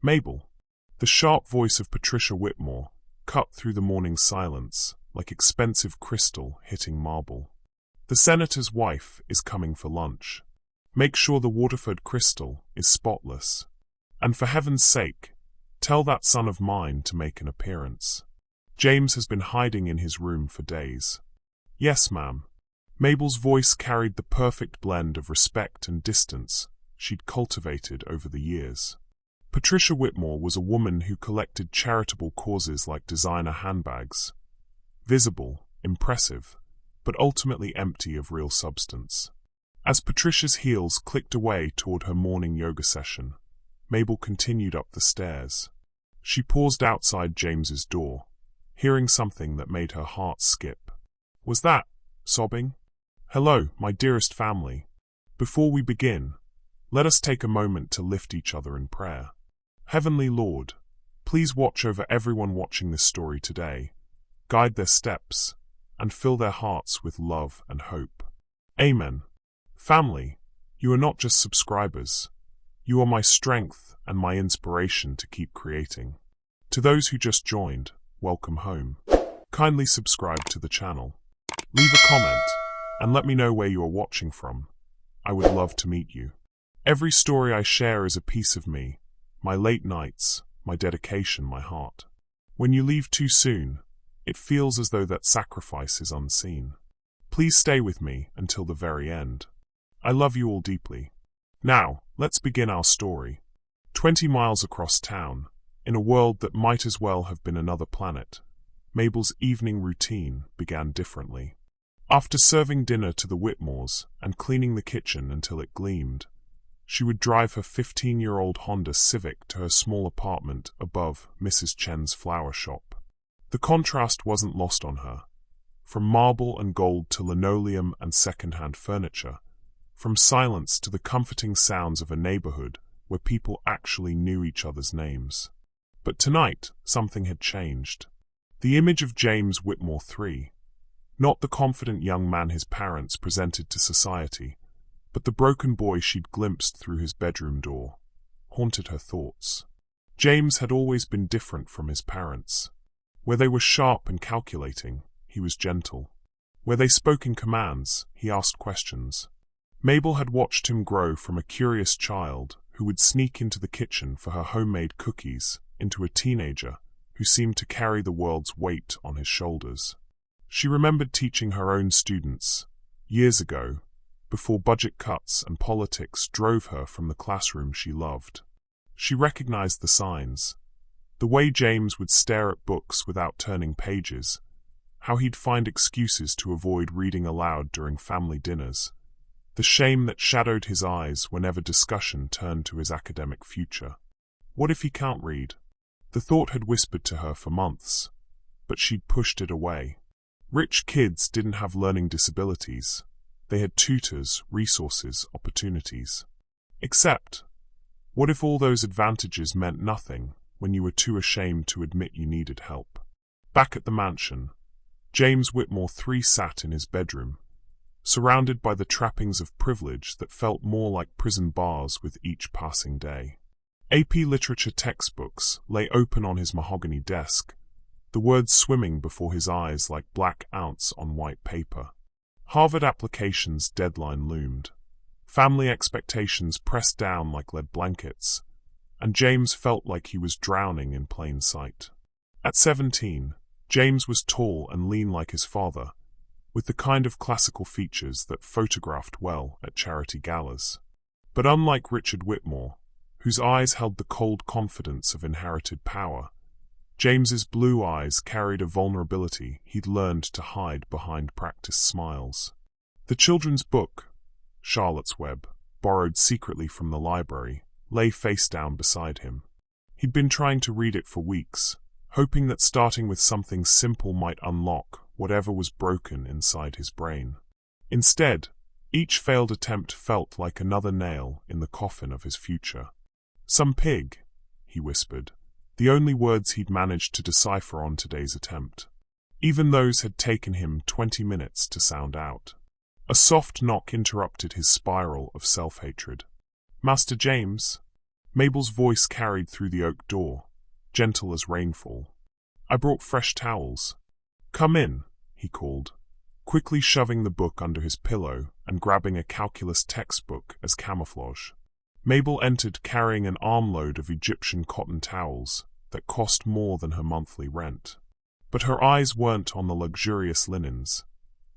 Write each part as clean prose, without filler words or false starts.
Mabel. The sharp voice of Patricia Whitmore cut through the morning silence like expensive crystal hitting marble. The senator's wife is coming for lunch. Make sure the Waterford crystal is spotless. And for heaven's sake, tell that son of mine to make an appearance. James has been hiding in his room for days. Yes, ma'am. Mabel's voice carried the perfect blend of respect and distance she'd cultivated over the years. Patricia Whitmore was a woman who collected charitable causes like designer handbags. Visible, impressive, but ultimately empty of real substance. As Patricia's heels clicked away toward her morning yoga session, Mabel continued up the stairs. She paused outside James's door, hearing something that made her heart skip. Was that, sobbing? Hello, my dearest family. Before we begin, let us take a moment to lift each other in prayer. Heavenly Lord, please watch over everyone watching this story today, guide their steps, and fill their hearts with love and hope. Amen. Family, you are not just subscribers. You are my strength and my inspiration to keep creating. To those who just joined, welcome home. Kindly subscribe to the channel. Leave a comment and let me know where you are watching from. I would love to meet you. Every story I share is a piece of me, my late nights, my dedication, my heart. When you leave too soon, it feels as though that sacrifice is unseen. Please stay with me until the very end. I love you all deeply. Now, let's begin our story. 20 miles across town, in a world that might as well have been another planet, Mabel's evening routine began differently. After serving dinner to the Whitmores and cleaning the kitchen until it gleamed, she would drive her 15-year-old Honda Civic to her small apartment above Mrs. Chen's flower shop. The contrast wasn't lost on her. From marble and gold to linoleum and second-hand furniture, from silence to the comforting sounds of a neighborhood where people actually knew each other's names. But tonight, something had changed. The image of James Whitmore III, not the confident young man his parents presented to society, but the broken boy she'd glimpsed through his bedroom door, haunted her thoughts. James had always been different from his parents. Where they were sharp and calculating, he was gentle. Where they spoke in commands, he asked questions. Mabel had watched him grow from a curious child who would sneak into the kitchen for her homemade cookies into a teenager who seemed to carry the world's weight on his shoulders. She remembered teaching her own students, years ago, before budget cuts and politics drove her from the classroom she loved. She recognized the signs. The way James would stare at books without turning pages, how he'd find excuses to avoid reading aloud during family dinners, the shame that shadowed his eyes whenever discussion turned to his academic future. What if he can't read? The thought had whispered to her for months, but she'd pushed it away. Rich kids didn't have learning disabilities. They had tutors, resources, opportunities. Except, what if all those advantages meant nothing when you were too ashamed to admit you needed help? Back at the mansion, James Whitmore III sat in his bedroom, surrounded by the trappings of privilege that felt more like prison bars with each passing day. AP literature textbooks lay open on his mahogany desk, the words swimming before his eyes like black ants on white paper. Harvard applications deadline loomed. Family expectations pressed down like lead blankets, and James felt like he was drowning in plain sight. At 17, James was tall and lean like his father, with the kind of classical features that photographed well at charity galas. But unlike Richard Whitmore, whose eyes held the cold confidence of inherited power, James's blue eyes carried a vulnerability he'd learned to hide behind practiced smiles. The children's book, Charlotte's Web, borrowed secretly from the library, lay face down beside him. He'd been trying to read it for weeks, hoping that starting with something simple might unlock whatever was broken inside his brain. Instead, each failed attempt felt like another nail in the coffin of his future. "Some pig," he whispered, the only words he'd managed to decipher on today's attempt. Even those had taken him 20 minutes to sound out. A soft knock interrupted his spiral of self-hatred. "Master James?" Mabel's voice carried through the oak door, gentle as rainfall. I brought fresh towels. Come in, he called, quickly shoving the book under his pillow and grabbing a calculus textbook as camouflage. Mabel entered carrying an armload of Egyptian cotton towels that cost more than her monthly rent. But her eyes weren't on the luxurious linens.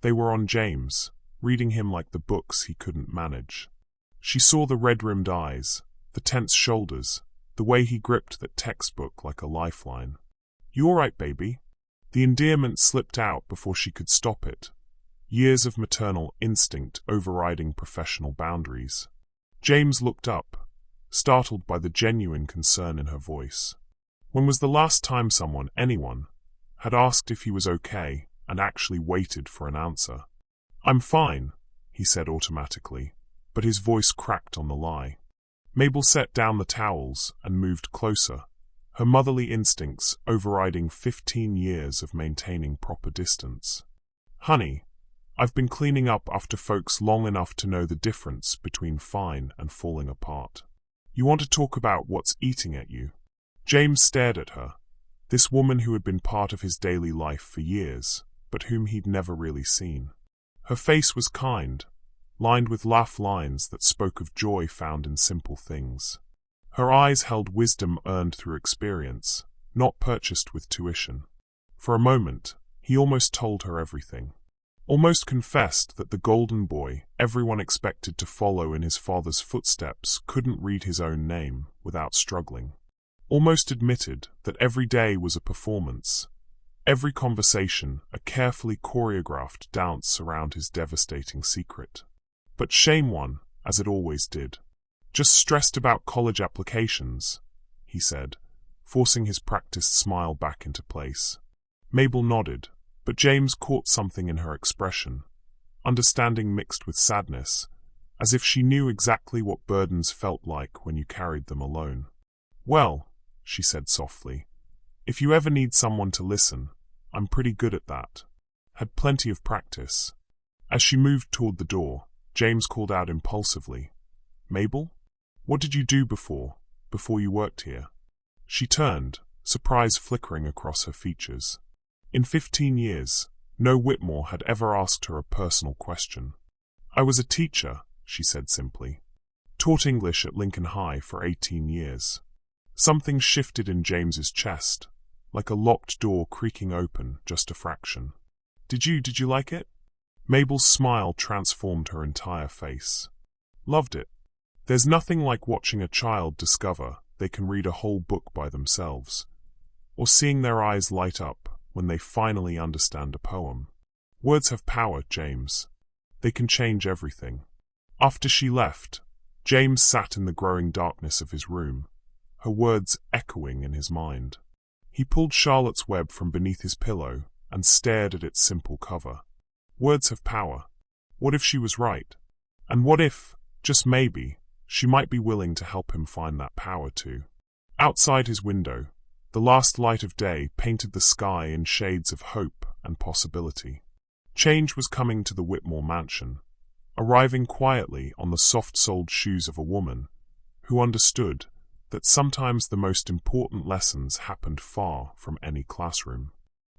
They were on James, reading him like the books he couldn't manage. She saw the red-rimmed eyes, the tense shoulders, the way he gripped that textbook like a lifeline. "You all right, baby?" The endearment slipped out before she could stop it, years of maternal instinct overriding professional boundaries. James looked up, startled by the genuine concern in her voice. When was the last time anyone, had asked if he was okay and actually waited for an answer? "I'm fine," he said automatically, but his voice cracked on the lie. Mabel set down the towels and moved closer, her motherly instincts overriding 15 years of maintaining proper distance. "Honey, I've been cleaning up after folks long enough to know the difference between fine and falling apart. You want to talk about what's eating at you?" James stared at her, this woman who had been part of his daily life for years, but whom he'd never really seen. Her face was kind, lined with laugh lines that spoke of joy found in simple things. Her eyes held wisdom earned through experience, not purchased with tuition. For a moment, he almost told her everything. Almost confessed that the golden boy everyone expected to follow in his father's footsteps couldn't read his own name without struggling. Almost admitted that every day was a performance, every conversation a carefully choreographed dance around his devastating secret. But shame won, as it always did. "Just stressed about college applications," he said, forcing his practiced smile back into place. Mabel nodded, but James caught something in her expression, understanding mixed with sadness, as if she knew exactly what burdens felt like when you carried them alone. "Well," she said softly, "if you ever need someone to listen, I'm pretty good at that. Had plenty of practice." As she moved toward the door, James called out impulsively, "Mabel, what did you do before you worked here?" She turned, surprise flickering across her features. In 15 years, no Whitmore had ever asked her a personal question. "I was a teacher," she said simply. "Taught English at Lincoln High for 18 years. Something shifted in James's chest, like a locked door creaking open just a fraction. Did you like it?" Mabel's smile transformed her entire face. "Loved it. There's nothing like watching a child discover they can read a whole book by themselves, or seeing their eyes light up when they finally understand a poem. Words have power, James. They can change everything." After she left, James sat in the growing darkness of his room, her words echoing in his mind. He pulled Charlotte's Web from beneath his pillow and stared at its simple cover. Words have power. What if she was right? And what if, just maybe, she might be willing to help him find that power too? Outside his window, the last light of day painted the sky in shades of hope and possibility. Change was coming to the Whitmore mansion, arriving quietly on the soft-soled shoes of a woman who understood that sometimes the most important lessons happened far from any classroom.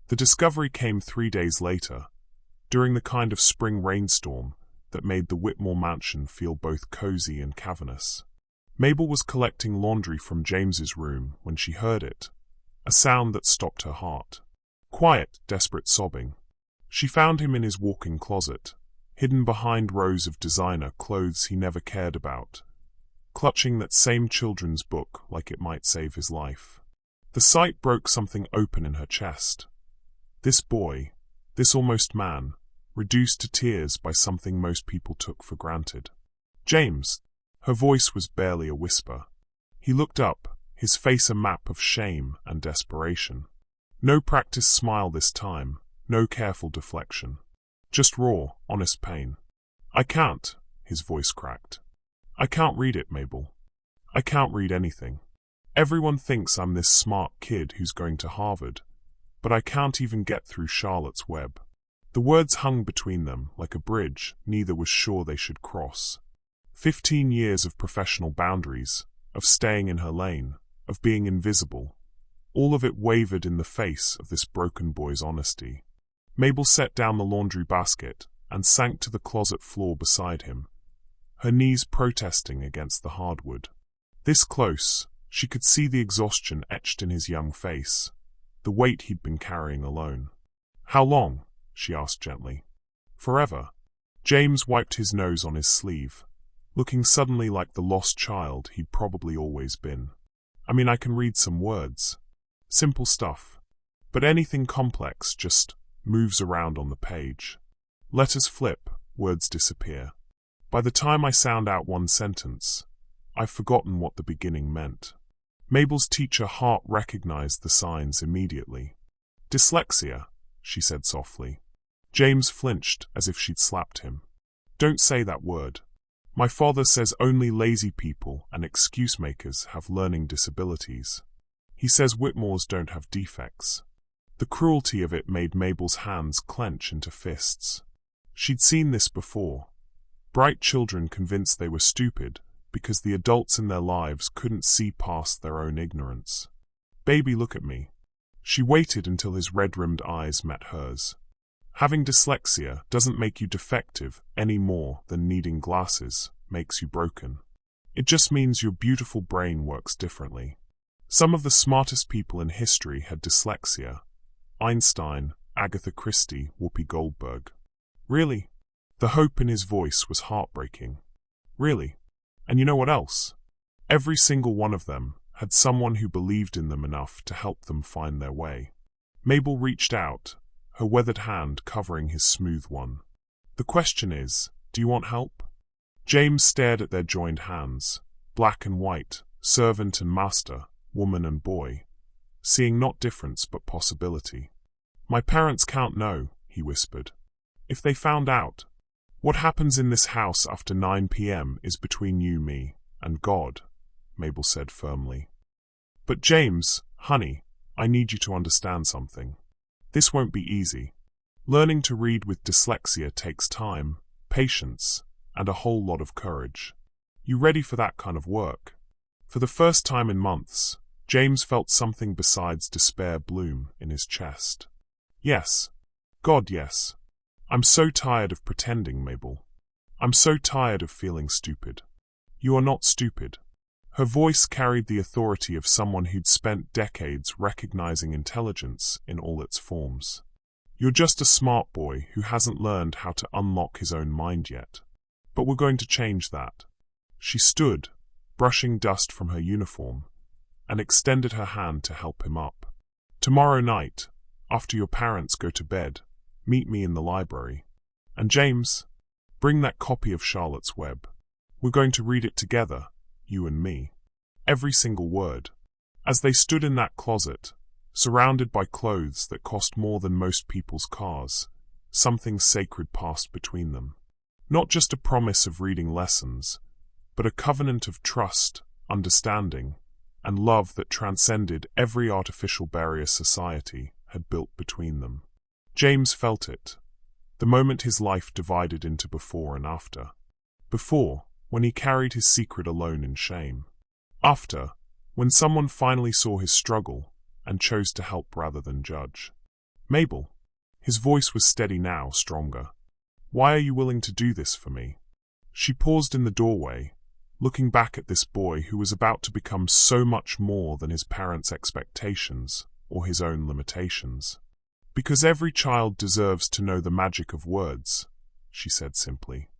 The discovery came 3 days later, during the kind of spring rainstorm that made the Whitmore mansion feel both cozy and cavernous. Mabel was collecting laundry from James's room when she heard it, a sound that stopped her heart. Quiet, desperate sobbing. She found him in his walk-in closet, hidden behind rows of designer clothes he never cared about, clutching that same children's book like it might save his life. The sight broke something open in her chest. This boy, this almost man, reduced to tears by something most people took for granted. "James!" Her voice was barely a whisper. He looked up, his face a map of shame and desperation. No practiced smile this time, no careful deflection. Just raw, honest pain. "I can't," his voice cracked. "I can't read it, Mabel. I can't read anything. Everyone thinks I'm this smart kid who's going to Harvard, but I can't even get through Charlotte's Web." The words hung between them like a bridge neither was sure they should cross. 15 years of professional boundaries, of staying in her lane, of being invisible. All of it wavered in the face of this broken boy's honesty. Mabel set down the laundry basket and sank to the closet floor beside him, her knees protesting against the hardwood. This close, she could see the exhaustion etched in his young face, the weight he'd been carrying alone. "How long?" she asked gently. "Forever." James wiped his nose on his sleeve, looking suddenly like the lost child he'd probably always been. "I mean, I can read some words. Simple stuff. But anything complex just moves around on the page. Letters flip, words disappear. By the time I sound out one sentence, I've forgotten what the beginning meant." Mabel's teacher heart recognized the signs immediately. "Dyslexia," she said softly. James flinched as if she'd slapped him. "Don't say that word. My father says only lazy people and excuse makers have learning disabilities. He says Whitmores don't have defects." The cruelty of it made Mabel's hands clench into fists. She'd seen this before. Bright children convinced they were stupid because the adults in their lives couldn't see past their own ignorance. "Baby, look at me." She waited until his red-rimmed eyes met hers. "Having dyslexia doesn't make you defective any more than needing glasses makes you broken. It just means your beautiful brain works differently. Some of the smartest people in history had dyslexia. Einstein, Agatha Christie, Whoopi Goldberg." "Really?" The hope in his voice was heartbreaking. "Really? And you know what else? Every single one of them had someone who believed in them enough to help them find their way." Mabel reached out, her weathered hand covering his smooth one. "The question is, do you want help?" James stared at their joined hands, black and white, servant and master, woman and boy, seeing not difference but possibility. "My parents can't know," he whispered. "If they found out, what happens in this house after 9 p.m. is between you, me, and God," Mabel said firmly. "But James, honey, I need you to understand something. This won't be easy. Learning to read with dyslexia takes time, patience, and a whole lot of courage. You ready for that kind of work?" For the first time in months, James felt something besides despair bloom in his chest. "Yes. God, yes. I'm so tired of pretending, Mabel. I'm so tired of feeling stupid." "You are not stupid." Her voice carried the authority of someone who'd spent decades recognizing intelligence in all its forms. "You're just a smart boy who hasn't learned how to unlock his own mind yet. But we're going to change that." She stood, brushing dust from her uniform, and extended her hand to help him up. "Tomorrow night, after your parents go to bed, meet me in the library. And James, bring that copy of Charlotte's Web. We're going to read it together, you and me. Every single word." As they stood in that closet, surrounded by clothes that cost more than most people's cars, something sacred passed between them. Not just a promise of reading lessons, but a covenant of trust, understanding, and love that transcended every artificial barrier society had built between them. James felt it, the moment his life divided into before and after. Before, when he carried his secret alone in shame. After, when someone finally saw his struggle and chose to help rather than judge. "Mabel," his voice was steady now, stronger. "Why are you willing to do this for me?" She paused in the doorway, looking back at this boy who was about to become so much more than his parents' expectations or his own limitations. "Because every child deserves to know the magic of words," she said simply.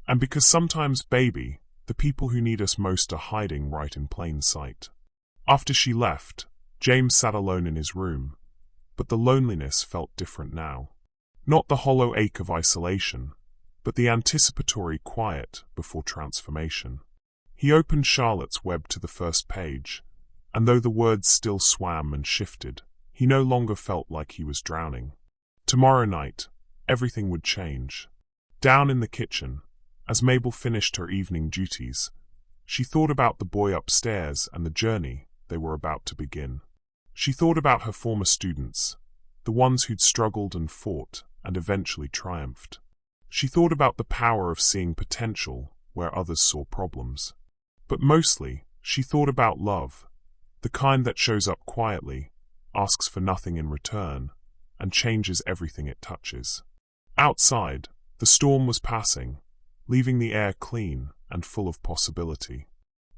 "And because sometimes, baby, the people who need us most are hiding right in plain sight." After she left, James sat alone in his room, but the loneliness felt different now. Not the hollow ache of isolation, but the anticipatory quiet before transformation. He opened Charlotte's Web to the first page, and though the words still swam and shifted, he no longer felt like he was drowning. Tomorrow night, everything would change. Down in the kitchen, as Mabel finished her evening duties, she thought about the boy upstairs and the journey they were about to begin. She thought about her former students, the ones who'd struggled and fought and eventually triumphed. She thought about the power of seeing potential where others saw problems. But mostly, She thought about love, the kind that shows up quietly, asks for nothing in return, and changes everything it touches. Outside, the storm was passing, leaving the air clean and full of possibility.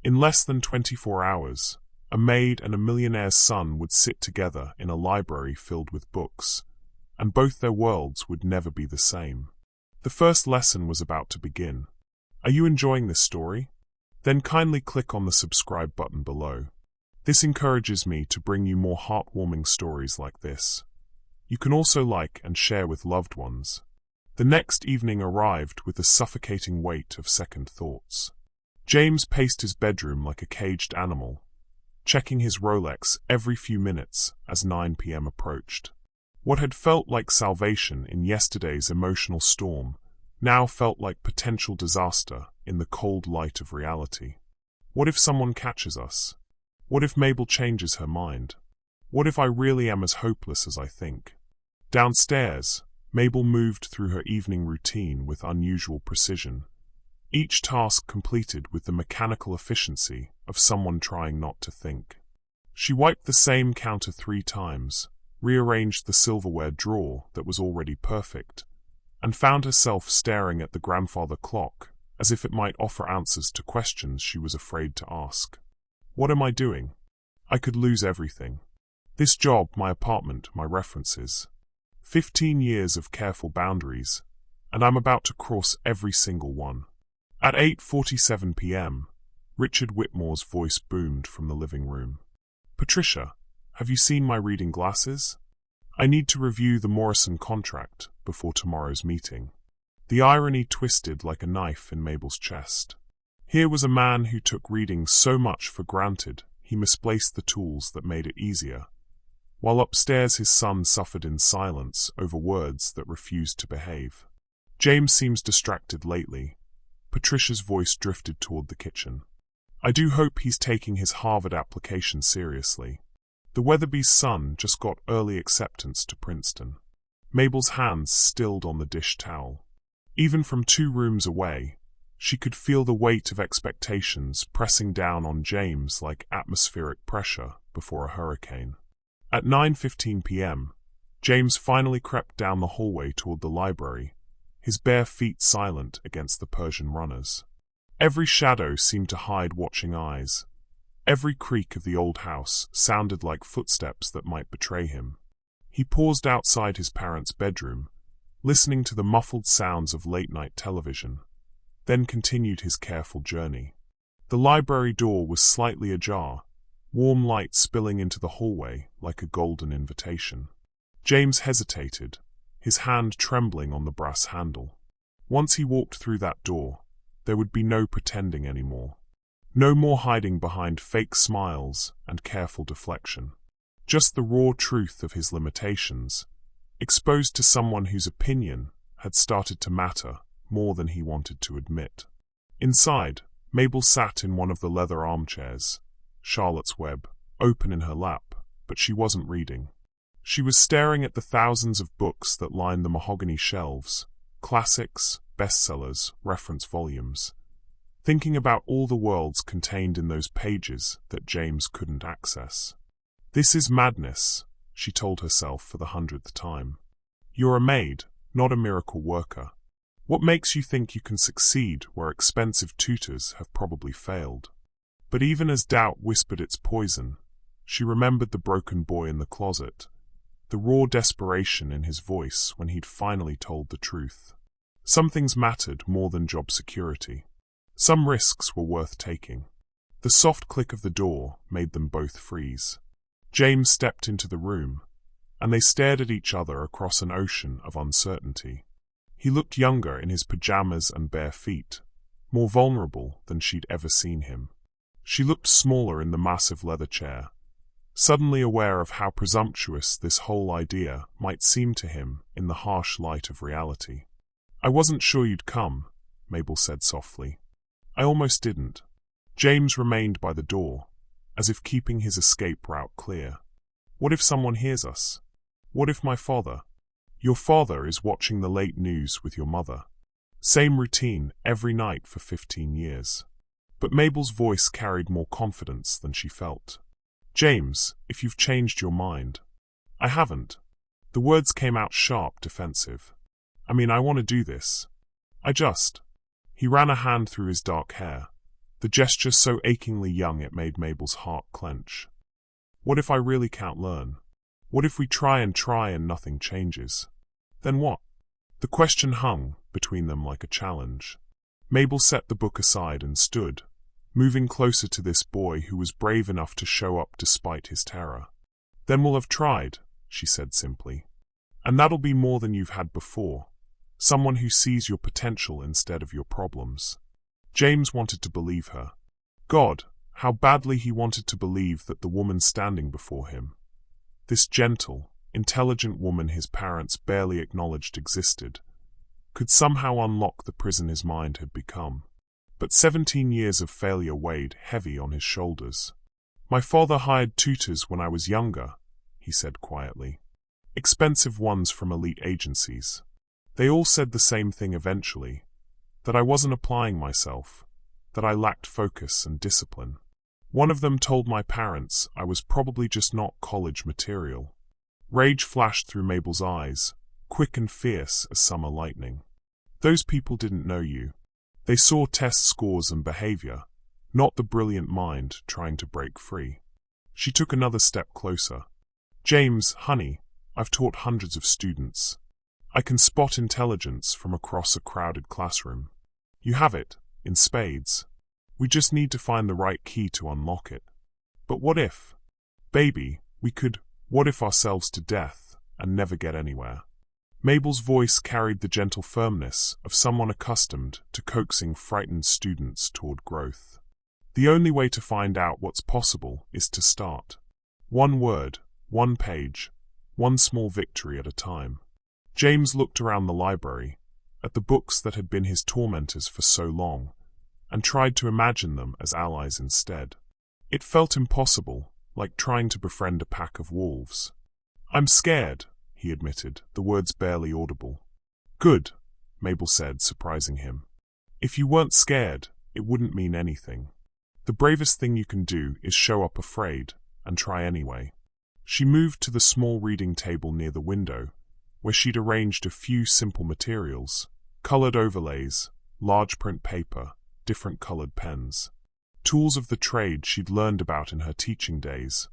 In less than 24 hours, a maid and a millionaire's son would sit together in a library filled with books, and both their worlds would never be the same. The first lesson was about to begin. Are you enjoying this story? Then kindly click on the subscribe button below. This encourages me to bring you more heartwarming stories like this. You can also like and share with loved ones. The next evening arrived with the suffocating weight of second thoughts. James paced his bedroom like a caged animal, checking his Rolex every few minutes as 9 p.m. approached. What had felt like salvation in yesterday's emotional storm now felt like potential disaster in the cold light of reality. What if someone catches us? What if Mabel changes her mind? What if I really am as hopeless as I think? Downstairs, Mabel moved through her evening routine with unusual precision, each task completed with the mechanical efficiency of someone trying not to think. She wiped the same counter 3 times, rearranged the silverware drawer that was already perfect, and found herself staring at the grandfather clock as if it might offer answers to questions she was afraid to ask. What am I doing? I could lose everything. This job, my apartment, my references. 15 years of careful boundaries, and I'm about to cross every single one. At 8:47 p.m., Richard Whitmore's voice boomed from the living room. Patricia, have you seen my reading glasses? I need to review the Morrison contract before tomorrow's meeting. The irony twisted like a knife in Mabel's chest. Here was a man who took reading so much for granted he misplaced the tools that made it easier, while upstairs his son suffered in silence over words that refused to behave. James seems distracted lately. Patricia's voice drifted toward the kitchen. I do hope he's taking his Harvard application seriously. The Weatherby's son just got early acceptance to Princeton. Mabel's hands stilled on the dish towel. Even from 2 rooms away, she could feel the weight of expectations pressing down on James like atmospheric pressure before a hurricane. At 9:15 p.m., James finally crept down the hallway toward the library, his bare feet silent against the Persian runners. Every shadow seemed to hide watching eyes. Every creak of the old house sounded like footsteps that might betray him. He paused outside his parents' bedroom, listening to the muffled sounds of late-night television, then continued his careful journey. The library door was slightly ajar, warm light spilling into the hallway like a golden invitation. James hesitated, his hand trembling on the brass handle. Once he walked through that door, there would be no pretending anymore. No more hiding behind fake smiles and careful deflection. Just the raw truth of his limitations, exposed to someone whose opinion had started to matter more than he wanted to admit. Inside, Mabel sat in one of the leather armchairs, Charlotte's Web, open in her lap, but she wasn't reading. She was staring at the thousands of books that lined the mahogany shelves, classics, bestsellers, reference volumes, thinking about all the worlds contained in those pages that James couldn't access. This is madness, she told herself for the 100th time. You're a maid, not a miracle worker. What makes you think you can succeed where expensive tutors have probably failed? But even as doubt whispered its poison, she remembered the broken boy in the closet, the raw desperation in his voice when he'd finally told the truth. Some things mattered more than job security. Some risks were worth taking. The soft click of the door made them both freeze. James stepped into the room, and they stared at each other across an ocean of uncertainty. He looked younger in his pajamas and bare feet, more vulnerable than she'd ever seen him. She looked smaller in the massive leather chair, suddenly aware of how presumptuous this whole idea might seem to him in the harsh light of reality. I wasn't sure you'd come, Mabel said softly. I almost didn't. James remained by the door, as if keeping his escape route clear. What if someone hears us? What if my father? Your father is watching the late news with your mother. Same routine every night for 15 years. But Mabel's voice carried more confidence than she felt. "James, if you've changed your mind." "I haven't." The words came out sharp, defensive. "I mean, I want to do this. I just—" He ran a hand through his dark hair, the gesture so achingly young it made Mabel's heart clench. "What if I really can't learn? What if we try and nothing changes? Then what?" The question hung between them like a challenge. Mabel set the book aside and stood, moving closer to this boy who was brave enough to show up despite his terror. "Then we'll have tried," she said simply. "And that'll be more than you've had before. Someone who sees your potential instead of your problems." James wanted to believe her. God, how badly he wanted to believe that the woman standing before him, this gentle, intelligent woman his parents barely acknowledged existed, could somehow unlock the prison his mind had become. But 17 years of failure weighed heavy on his shoulders. "My father hired tutors when I was younger," he said quietly. "Expensive ones from elite agencies. They all said the same thing eventually, that I wasn't applying myself, that I lacked focus and discipline. One of them told my parents I was probably just not college material." Rage flashed through Mabel's eyes, quick and fierce as summer lightning. "Those people didn't know you. They saw test scores and behavior, not the brilliant mind trying to break free." She took another step closer. "James, honey, I've taught hundreds of students. I can spot intelligence from across a crowded classroom. You have it, in spades. We just need to find the right key to unlock it. But what if? Baby, we could what if ourselves to death and never get anywhere." Mabel's voice carried the gentle firmness of someone accustomed to coaxing frightened students toward growth. "The only way to find out what's possible is to start. One word, one page, one small victory at a time." James looked around the library, at the books that had been his tormentors for so long, and tried to imagine them as allies instead. It felt impossible, like trying to befriend a pack of wolves. "I'm scared," he admitted, the words barely audible. "Good," Mabel said, surprising him. "If you weren't scared, it wouldn't mean anything. The bravest thing you can do is show up afraid, and try anyway." She moved to the small reading table near the window, where she'd arranged a few simple materials, colored overlays, large print paper, different colored pens. Tools of the trade she'd learned about in her teaching days,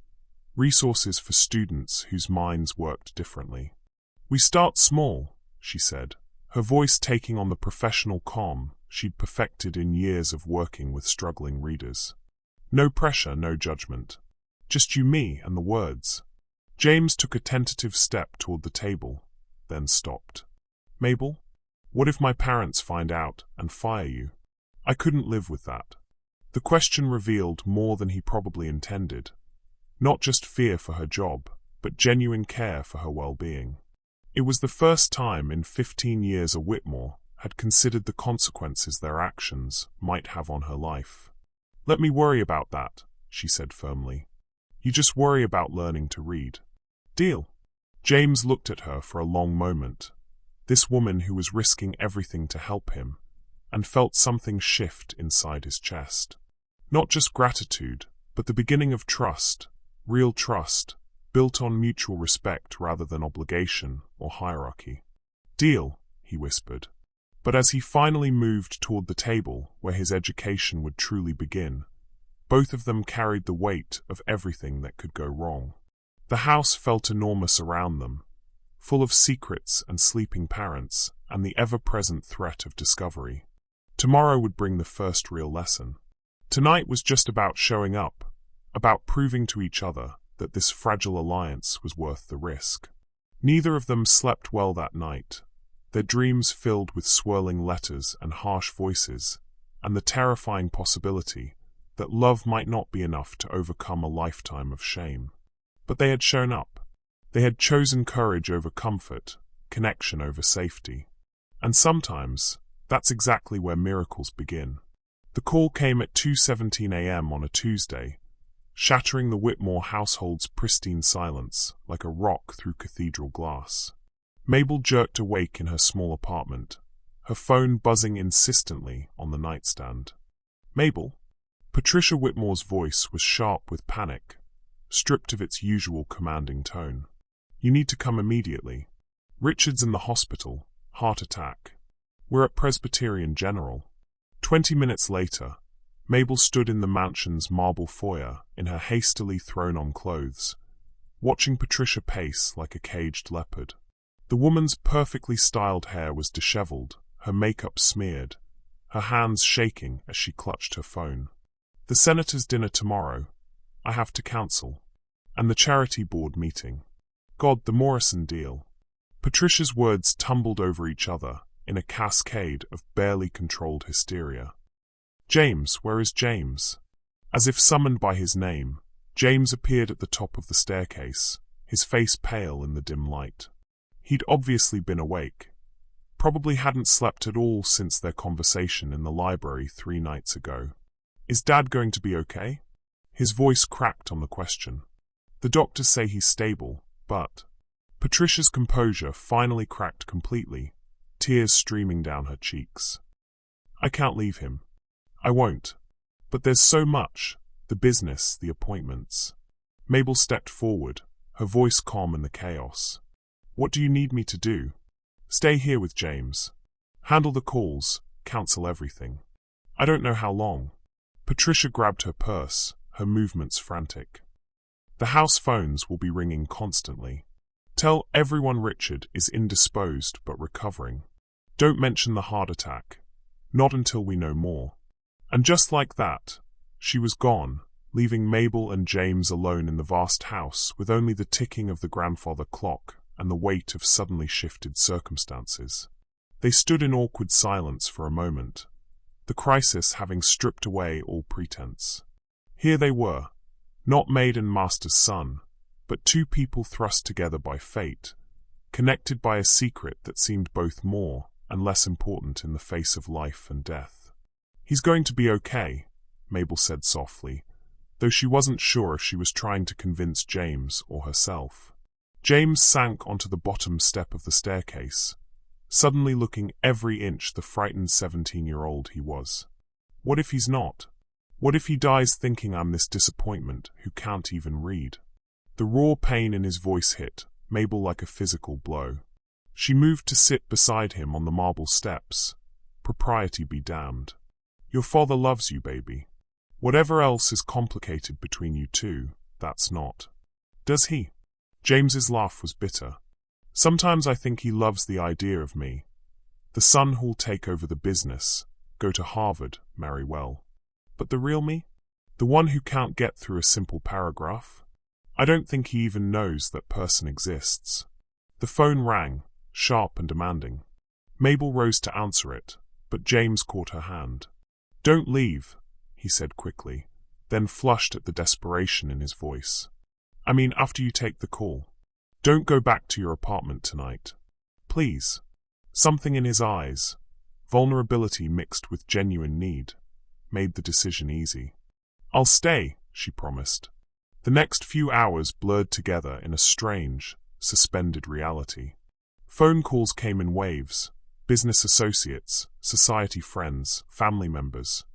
resources for students whose minds worked differently. "We start small," she said, her voice taking on the professional calm she'd perfected in years of working with struggling readers. "No pressure, no judgment. Just you, me, and the words." James took a tentative step toward the table, then stopped. "Mabel, what if my parents find out and fire you? I couldn't live with that." The question revealed more than he probably intended. Not just fear for her job, but genuine care for her well-being. It was the first time in 15 years a Whitmore had considered the consequences their actions might have on her life. "Let me worry about that," she said firmly. "You just worry about learning to read. Deal?" James looked at her for a long moment, this woman who was risking everything to help him, and felt something shift inside his chest. Not just gratitude, but the beginning of trust, real trust, built on mutual respect rather than obligation or hierarchy. "Deal," he whispered. But as he finally moved toward the table where his education would truly begin, both of them carried the weight of everything that could go wrong. The house felt enormous around them, full of secrets and sleeping parents and the ever-present threat of discovery. Tomorrow would bring the first real lesson. Tonight was just about showing up, about proving to each other that this fragile alliance was worth the risk. Neither of them slept well that night, their dreams filled with swirling letters and harsh voices, and the terrifying possibility that love might not be enough to overcome a lifetime of shame. But they had shown up. They had chosen courage over comfort, connection over safety. And sometimes, that's exactly where miracles begin. The call came at 2:17 a.m. on a Tuesday, shattering the Whitmore household's pristine silence like a rock through cathedral glass. Mabel jerked awake in her small apartment, her phone buzzing insistently on the nightstand. "Mabel?" Patricia Whitmore's voice was sharp with panic, stripped of its usual commanding tone. You need to come immediately. Richard's in the hospital, heart attack. We're at Presbyterian General. 20 minutes later, Mabel stood in the mansion's marble foyer in her hastily thrown-on clothes, watching Patricia pace like a caged leopard. The woman's perfectly styled hair was disheveled, her makeup smeared, her hands shaking as she clutched her phone. The senator's dinner tomorrow. I have to cancel. And the charity board meeting. God, the Morrison deal. Patricia's words tumbled over each other in a cascade of barely controlled hysteria. James, where is James? As if summoned by his name, James appeared at the top of the staircase, his face pale in the dim light. He'd obviously been awake. Probably hadn't slept at all since their conversation in the library 3 nights ago. Is Dad going to be okay? His voice cracked on the question. The doctors say he's stable, but... Patricia's composure finally cracked completely, tears streaming down her cheeks. I can't leave him. I won't. But there's so much. The business, the appointments. Mabel stepped forward, her voice calm in the chaos. What do you need me to do? Stay here with James. Handle the calls, counsel everything. I don't know how long. Patricia grabbed her purse, her movements frantic. The house phones will be ringing constantly. Tell everyone Richard is indisposed but recovering. Don't mention the heart attack. Not until we know more. And just like that, she was gone, leaving Mabel and James alone in the vast house with only the ticking of the grandfather clock and the weight of suddenly shifted circumstances. They stood in awkward silence for a moment, the crisis having stripped away all pretense. Here they were, not Maid and Master's son, but 2 people thrust together by fate, connected by a secret that seemed both more and less important in the face of life and death. He's going to be okay, Mabel said softly, though she wasn't sure if she was trying to convince James or herself. James sank onto the bottom step of the staircase, suddenly looking every inch the frightened 17-year-old he was. What if he's not? What if he dies thinking I'm this disappointment who can't even read? The raw pain in his voice hit Mabel like a physical blow. She moved to sit beside him on the marble steps. Propriety be damned. Your father loves you, baby. Whatever else is complicated between you two, that's not. Does he? James's laugh was bitter. Sometimes I think he loves the idea of me. The son who'll take over the business, go to Harvard, marry well. But the real me? The one who can't get through a simple paragraph? I don't think he even knows that person exists. The phone rang, sharp and demanding. Mabel rose to answer it, but James caught her hand. Don't leave, he said quickly, then flushed at the desperation in his voice. I mean, after you take the call. Don't go back to your apartment tonight. Please. Something in his eyes, vulnerability mixed with genuine need, made the decision easy. I'll stay, she promised. The next few hours blurred together in a strange, suspended reality. Phone calls came in waves, business associates, society friends, family members,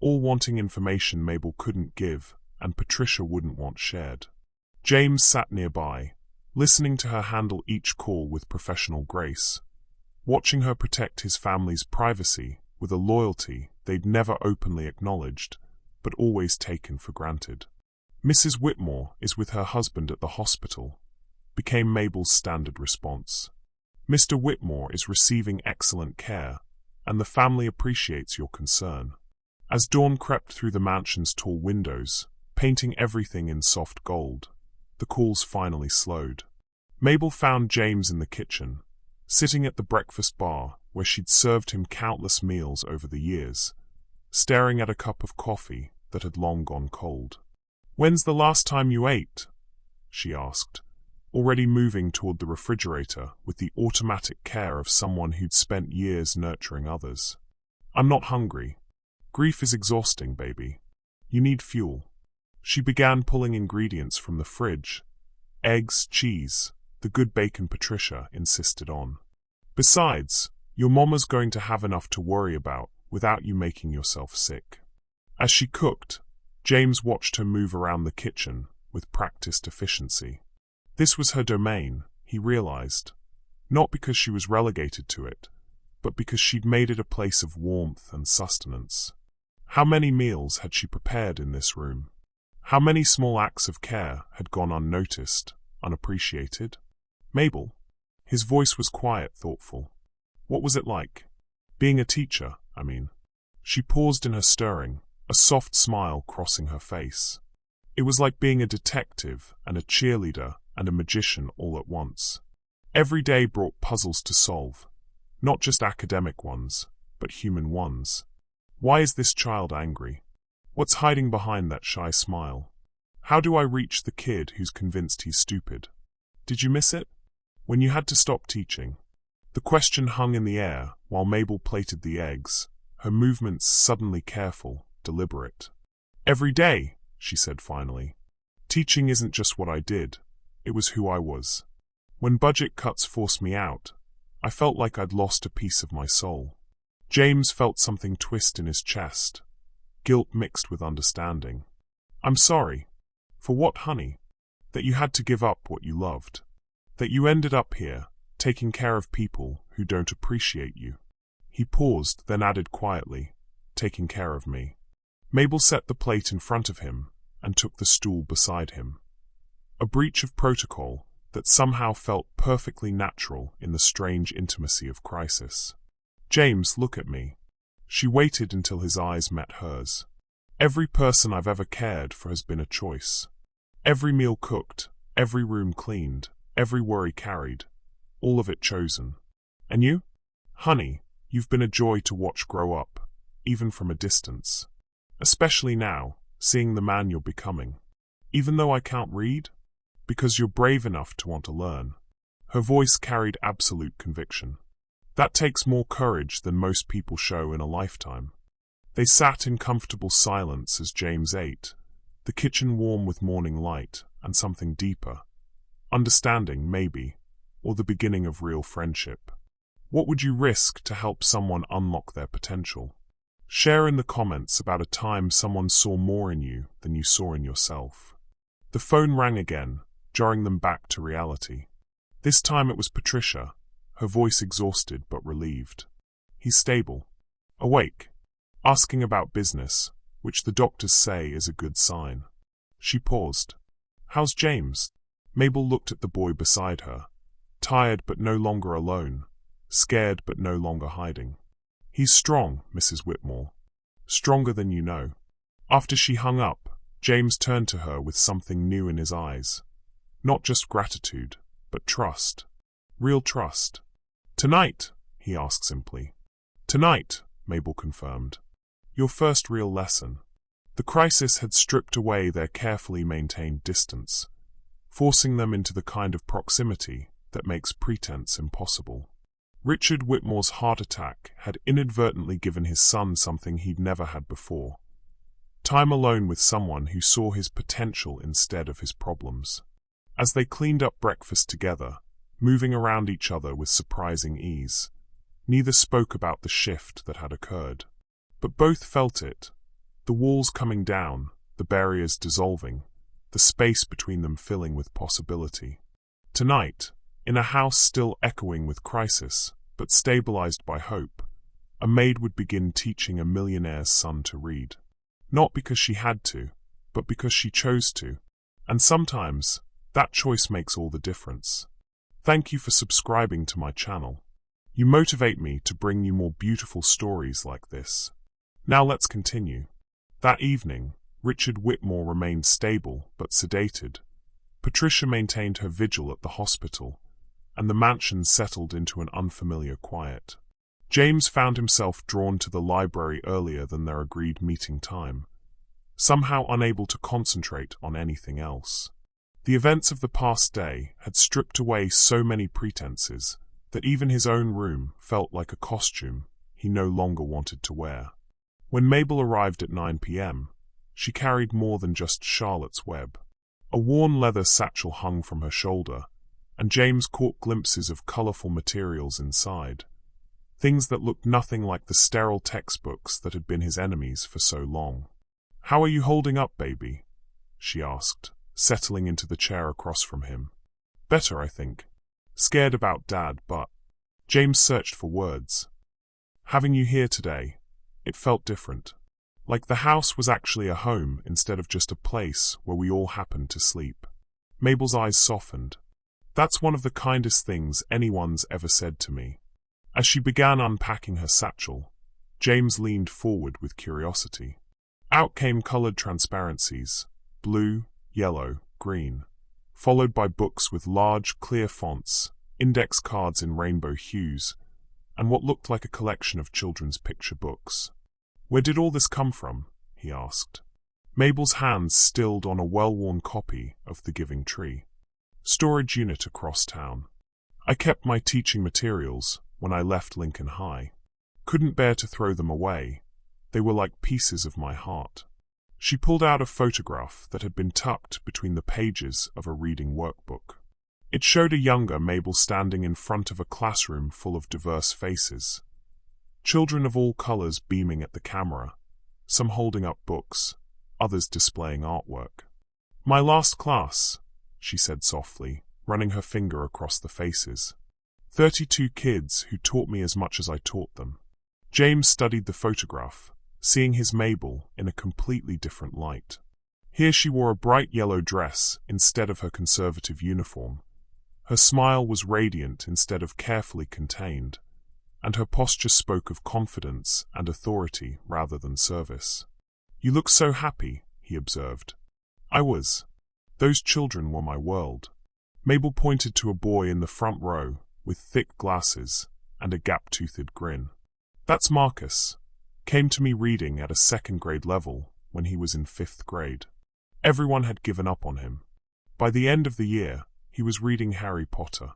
all wanting information Mabel couldn't give and Patricia wouldn't want shared. James sat nearby, listening to her handle each call with professional grace, watching her protect his family's privacy with a loyalty they'd never openly acknowledged, but always taken for granted. Mrs. Whitmore is with her husband at the hospital, became Mabel's standard response. Mr. Whitmore is receiving excellent care, and the family appreciates your concern. As dawn crept through the mansion's tall windows, painting everything in soft gold, the calls finally slowed. Mabel found James in the kitchen, sitting at the breakfast bar where she'd served him countless meals over the years, staring at a cup of coffee that had long gone cold. When's the last time you ate? She asked, already moving toward the refrigerator with the automatic care of someone who'd spent years nurturing others. I'm not hungry. Grief is exhausting, baby. You need fuel. She began pulling ingredients from the fridge. Eggs, cheese, the good bacon Patricia insisted on. Besides, your mama's going to have enough to worry about without you making yourself sick. As she cooked, James watched her move around the kitchen with practiced efficiency. This was her domain, he realized, not because she was relegated to it, but because she'd made it a place of warmth and sustenance. How many meals had she prepared in this room? How many small acts of care had gone unnoticed, unappreciated? Mabel. His voice was quiet, thoughtful. What was it like? Being a teacher, I mean. She paused in her stirring, a soft smile crossing her face. It was like being a detective and a cheerleader and a magician all at once. Every day brought puzzles to solve, not just academic ones, but human ones. Why is this child angry? What's hiding behind that shy smile? How do I reach the kid who's convinced he's stupid? Did you miss it? When you had to stop teaching? The question hung in the air while Mabel plated the eggs, her movements suddenly careful, deliberate. Every day, she said finally. Teaching isn't just what I did, it was who I was. When budget cuts forced me out, I felt like I'd lost a piece of my soul. James felt something twist in his chest, guilt mixed with understanding. I'm sorry. For what, honey? That you had to give up what you loved. That you ended up here, taking care of people who don't appreciate you. He paused, then added quietly, taking care of me. Mabel set the plate in front of him and took the stool beside him. A breach of protocol that somehow felt perfectly natural in the strange intimacy of crisis. James, look at me. She waited until his eyes met hers. Every person I've ever cared for has been a choice. Every meal cooked, every room cleaned, every worry carried, all of it chosen. And you? Honey, you've been a joy to watch grow up, even from a distance. Especially now, seeing the man you're becoming. Even though I can't read? Because you're brave enough to want to learn. Her voice carried absolute conviction. That takes more courage than most people show in a lifetime. They sat in comfortable silence as James ate, the kitchen warm with morning light and something deeper. Understanding, maybe, or the beginning of real friendship. What would you risk to help someone unlock their potential? Share in the comments about a time someone saw more in you than you saw in yourself. The phone rang again, jarring them back to reality. This time it was Patricia, her voice exhausted but relieved. He's stable. Awake. Asking about business, which the doctors say is a good sign. She paused. How's James? Mabel looked at the boy beside her. Tired but no longer alone. Scared but no longer hiding. He's strong, Mrs. Whitmore. Stronger than you know. After she hung up, James turned to her with something new in his eyes. Not just gratitude, but trust. Real trust. Tonight, he asked simply. Tonight, Mabel confirmed. Your first real lesson. The crisis had stripped away their carefully maintained distance, forcing them into the kind of proximity that makes pretense impossible. Richard Whitmore's heart attack had inadvertently given his son something he'd never had before. Time alone with someone who saw his potential instead of his problems. As they cleaned up breakfast together, moving around each other with surprising ease, neither spoke about the shift that had occurred. But both felt it, the walls coming down, the barriers dissolving, the space between them filling with possibility. Tonight, in a house still echoing with crisis, but stabilized by hope, a maid would begin teaching a millionaire's son to read. Not because she had to, but because she chose to. And sometimes, that choice makes all the difference. Thank you for subscribing to my channel. You motivate me to bring you more beautiful stories like this. Now let's continue. That evening, Richard Whitmore remained stable but sedated. Patricia maintained her vigil at the hospital, and the mansion settled into an unfamiliar quiet. James found himself drawn to the library earlier than their agreed meeting time, somehow unable to concentrate on anything else. The events of the past day had stripped away so many pretenses that even his own room felt like a costume he no longer wanted to wear. When Mabel arrived at 9 p.m., she carried more than just Charlotte's Web. A worn leather satchel hung from her shoulder, and James caught glimpses of colorful materials inside, things that looked nothing like the sterile textbooks that had been his enemies for so long. "How are you holding up, baby?" she asked, settling into the chair across from him. "Better, I think. Scared about Dad, but—" James searched for words. "Having you here today, it felt different. Like the house was actually a home instead of just a place where we all happened to sleep." Mabel's eyes softened. "That's one of the kindest things anyone's ever said to me." As she began unpacking her satchel, James leaned forward with curiosity. Out came colored transparencies, blue, yellow, green, followed by books with large, clear fonts, index cards in rainbow hues, and what looked like a collection of children's picture books. "Where did all this come from?" he asked. Mabel's hands stilled on a well-worn copy of The Giving Tree. "Storage unit across town. I kept my teaching materials when I left Lincoln High. Couldn't bear to throw them away. They were like pieces of my heart." She pulled out a photograph that had been tucked between the pages of a reading workbook. It showed a younger Mabel standing in front of a classroom full of diverse faces. Children of all colors beaming at the camera, some holding up books, others displaying artwork. "My last class," she said softly, running her finger across the faces. 32 kids who taught me as much as I taught them." James studied the photograph, seeing his Mabel in a completely different light. Here she wore a bright yellow dress instead of her conservative uniform. Her smile was radiant instead of carefully contained, and her posture spoke of confidence and authority rather than service. "You look so happy," he observed. "I was. Those children were my world." Mabel pointed to a boy in the front row with thick glasses and a gap-toothed grin. "That's Marcus. Came to me reading at a second-grade level when he was in 5th grade. Everyone had given up on him. By the end of the year, he was reading Harry Potter.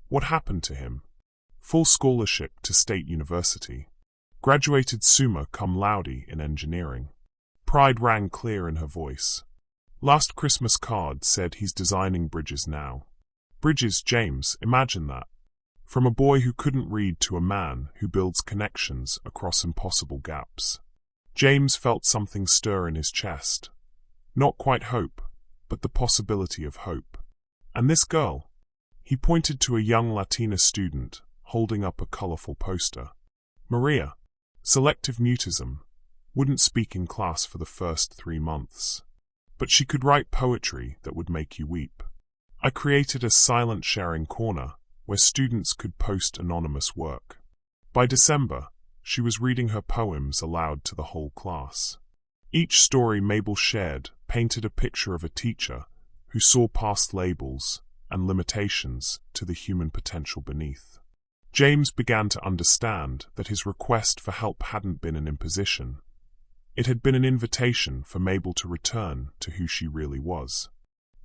What happened to him? Full scholarship to State University. Graduated summa cum laude in engineering." Pride rang clear in her voice. "Last Christmas card said he's designing bridges now." Bridges, James, imagine that. From a boy who couldn't read to a man who builds connections across impossible gaps. James felt something stir in his chest. Not quite hope, but the possibility of hope. And this girl? He pointed to a young Latina student holding up a colorful poster. "Maria. Selective mutism. Wouldn't speak in class for the first 3 months. But she could write poetry that would make you weep. I created a silent sharing corner where students could post anonymous work. By December, she was reading her poems aloud to the whole class. Each story Mabel shared painted a picture of a teacher who saw past labels and limitations to the human potential beneath." James began to understand that his request for help hadn't been an imposition. It had been an invitation for Mabel to return to who she really was.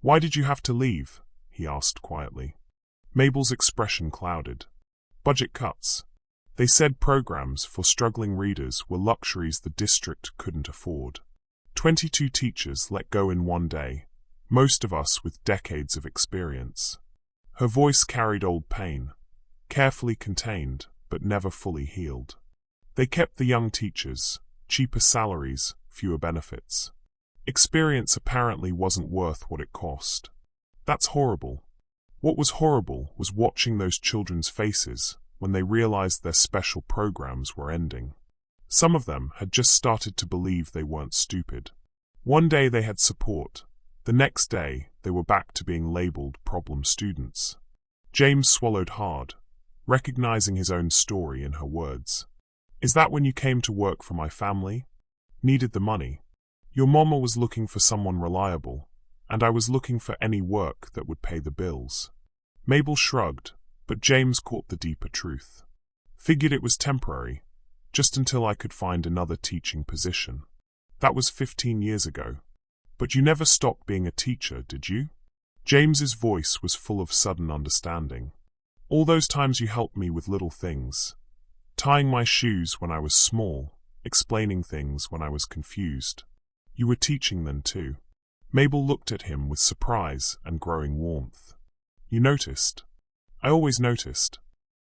"Why did you have to leave?" he asked quietly. Mabel's expression clouded. "Budget cuts. They said programs for struggling readers were luxuries the district couldn't afford. 22 teachers let go in one day, most of us with decades of experience." Her voice carried old pain, carefully contained but never fully healed. "They kept the young teachers, cheaper salaries, fewer benefits. Experience apparently wasn't worth what it cost. That's horrible." What was horrible was watching those children's faces when they realized their special programs were ending. Some of them had just started to believe they weren't stupid. One day they had support. The next day they were back to being labeled problem students. James swallowed hard, recognizing his own story in her words. "Is that when you came to work for my family? Needed the money. Your mama was looking for someone reliable, and I was looking for any work that would pay the bills." Mabel shrugged, but James caught the deeper truth. "Figured it was temporary, just until I could find another teaching position. That was 15 years ago. But you never stopped being a teacher, did you?" James's voice was full of sudden understanding. "All those times you helped me with little things. Tying my shoes when I was small, explaining things when I was confused. You were teaching then too." Mabel looked at him with surprise and growing warmth. "You noticed?" "I always noticed.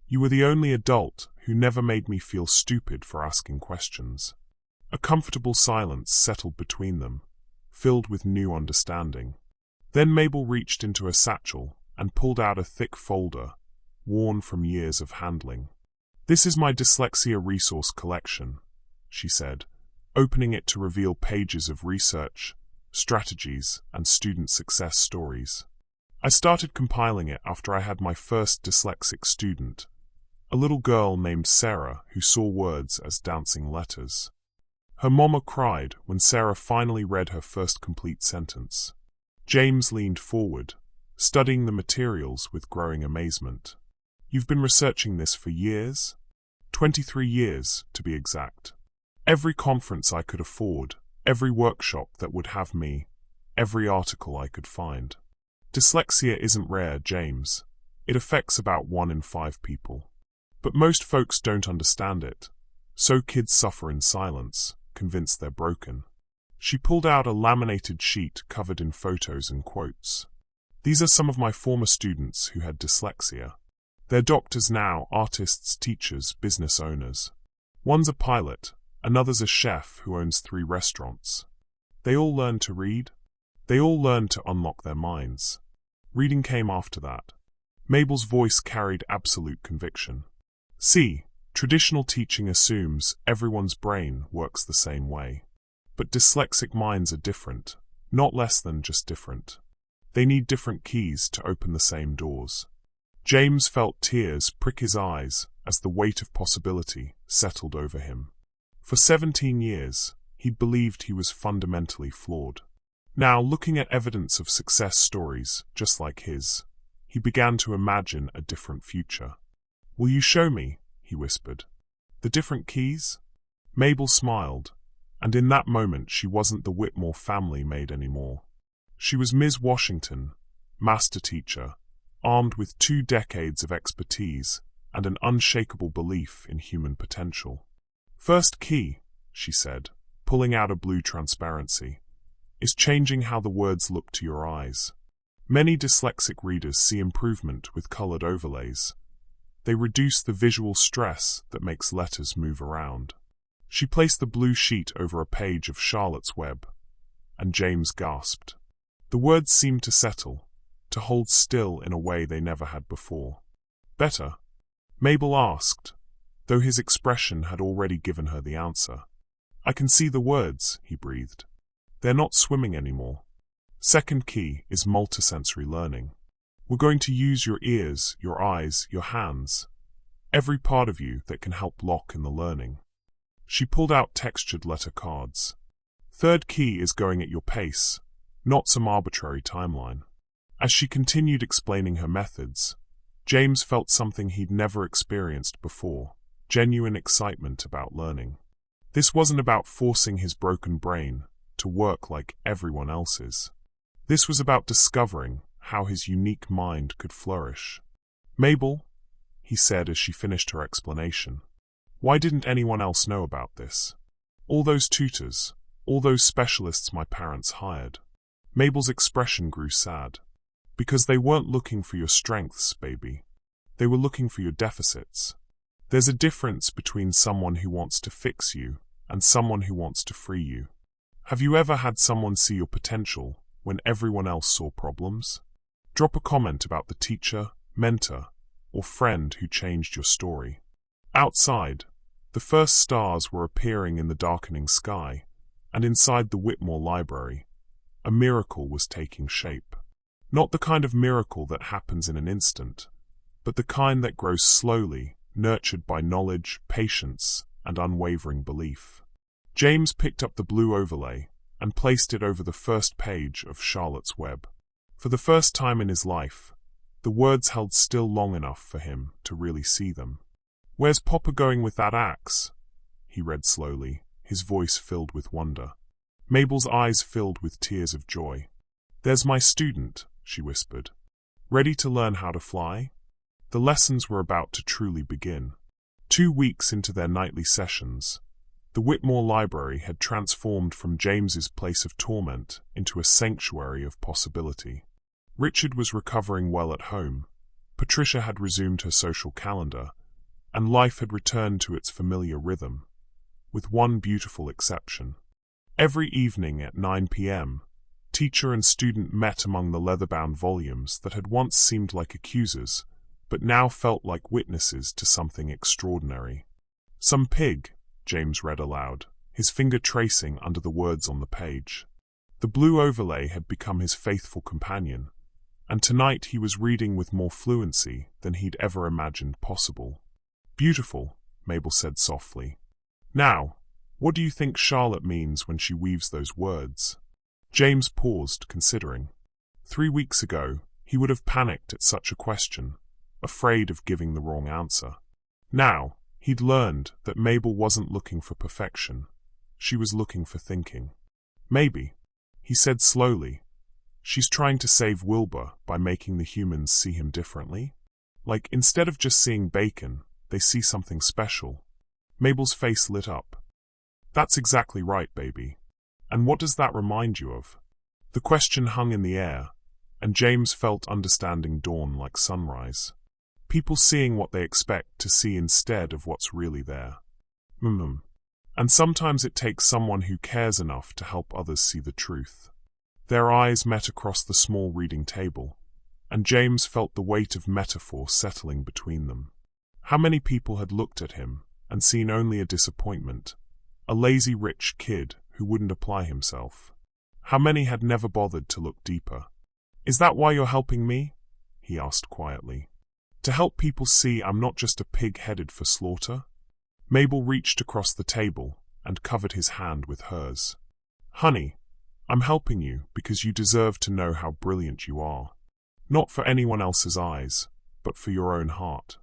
You were the only adult who never made me feel stupid for asking questions." A comfortable silence settled between them, filled with new understanding. Then Mabel reached into a satchel and pulled out a thick folder, worn from years of handling. "This is my dyslexia resource collection," she said, opening it to reveal pages of research, strategies, and student success stories. "I started compiling it after I had my first dyslexic student, a little girl named Sarah who saw words as dancing letters. Her mama cried when Sarah finally read her first complete sentence." James leaned forward, studying the materials with growing amazement. "You've been researching this for years?" 23 years, to be exact. Every conference I could afford, every workshop that would have me, every article I could find. Dyslexia isn't rare, James. It affects about 1 in 5 people. But most folks don't understand it, so kids suffer in silence, convinced they're broken. She pulled out a laminated sheet covered in photos and quotes. "These are some of my former students who had dyslexia. They're doctors now, artists, teachers, business owners. One's a pilot, another's a chef who owns 3 restaurants. They all learned to read. They all learned to unlock their minds. Reading came after that." Mabel's voice carried absolute conviction. "See, traditional teaching assumes everyone's brain works the same way. But dyslexic minds are different, not less than just different. They need different keys to open the same doors." James felt tears prick his eyes as the weight of possibility settled over him. For 17 years, he'd believed he was fundamentally flawed. Now, looking at evidence of success stories just like his, he began to imagine a different future. "Will you show me?" he whispered. "The different keys?" Mabel smiled, and in that moment she wasn't the Whitmore family maid anymore. She was Ms. Washington, master teacher, armed with 2 decades of expertise and an unshakable belief in human potential. "First key," she said, pulling out a blue transparency, "is changing how the words look to your eyes. Many dyslexic readers see improvement with colored overlays. They reduce the visual stress that makes letters move around." She placed the blue sheet over a page of Charlotte's Web, and James gasped. The words seemed to settle, to hold still in a way they never had before. "Better?" Mabel asked, though his expression had already given her the answer. "I can see the words," he breathed. "They're not swimming anymore." Second key is multisensory learning. We're going to use your ears, your eyes, your hands, every part of you that can help lock in the learning. She pulled out textured letter cards. Third key is going at your pace, not some arbitrary timeline. As she continued explaining her methods, James felt something he'd never experienced before, genuine excitement about learning. This wasn't about forcing his broken brain to work like everyone else's. This was about discovering how his unique mind could flourish. "Mabel," he said as she finished her explanation, "why didn't anyone else know about this? All those tutors, all those specialists my parents hired." Mabel's expression grew sad. "Because they weren't looking for your strengths, baby. They were looking for your deficits. There's a difference between someone who wants to fix you and someone who wants to free you. Have you ever had someone see your potential when everyone else saw problems? Drop a comment about the teacher, mentor, or friend who changed your story." Outside, the first stars were appearing in the darkening sky, and inside the Whitmore Library, a miracle was taking shape. Not the kind of miracle that happens in an instant, but the kind that grows slowly, nurtured by knowledge, patience, and unwavering belief. James picked up the blue overlay and placed it over the first page of Charlotte's Web. For the first time in his life, the words held still long enough for him to really see them. "Where's Papa going with that axe?" he read slowly, his voice filled with wonder. Mabel's eyes filled with tears of joy. "There's my student," she whispered. "Ready to learn how to fly?" The lessons were about to truly begin. 2 weeks into their nightly sessions, the Whitmore Library had transformed from James's place of torment into a sanctuary of possibility. Richard was recovering well at home, Patricia had resumed her social calendar, and life had returned to its familiar rhythm. with one beautiful exception. Every evening at 9 p.m., teacher and student met among the leather-bound volumes that had once seemed like accusers, but now felt like witnesses to something extraordinary. "Some pig," James read aloud, his finger tracing under the words on the page. The blue overlay had become his faithful companion, and tonight he was reading with more fluency than he'd ever imagined possible. "Beautiful," Mabel said softly. "Now, what do you think Charlotte means when she weaves those words?" James paused, considering. 3 weeks ago, he would have panicked at such a question, afraid of giving the wrong answer. Now, he'd learned that Mabel wasn't looking for perfection. She was looking for thinking. "Maybe," he said slowly, "she's trying to save Wilbur by making the humans see him differently. Like, instead of just seeing bacon, they see something special." Mabel's face lit up. "That's exactly right, baby. And what does that remind you of?" The question hung in the air, and James felt understanding dawn like sunrise. People seeing what they expect to see instead of what's really there. And sometimes it takes someone who cares enough to help others see the truth. Their eyes met across the small reading table, and James felt the weight of metaphor settling between them. How many people had looked at him and seen only a disappointment, a lazy rich kid who wouldn't apply himself? How many had never bothered to look deeper? "Is that why you're helping me?" he asked quietly. "To help people see I'm not just a pig headed for slaughter?" Mabel reached across the table and covered his hand with hers. "Honey, I'm helping you because you deserve to know how brilliant you are. Not for anyone else's eyes, but for your own heart."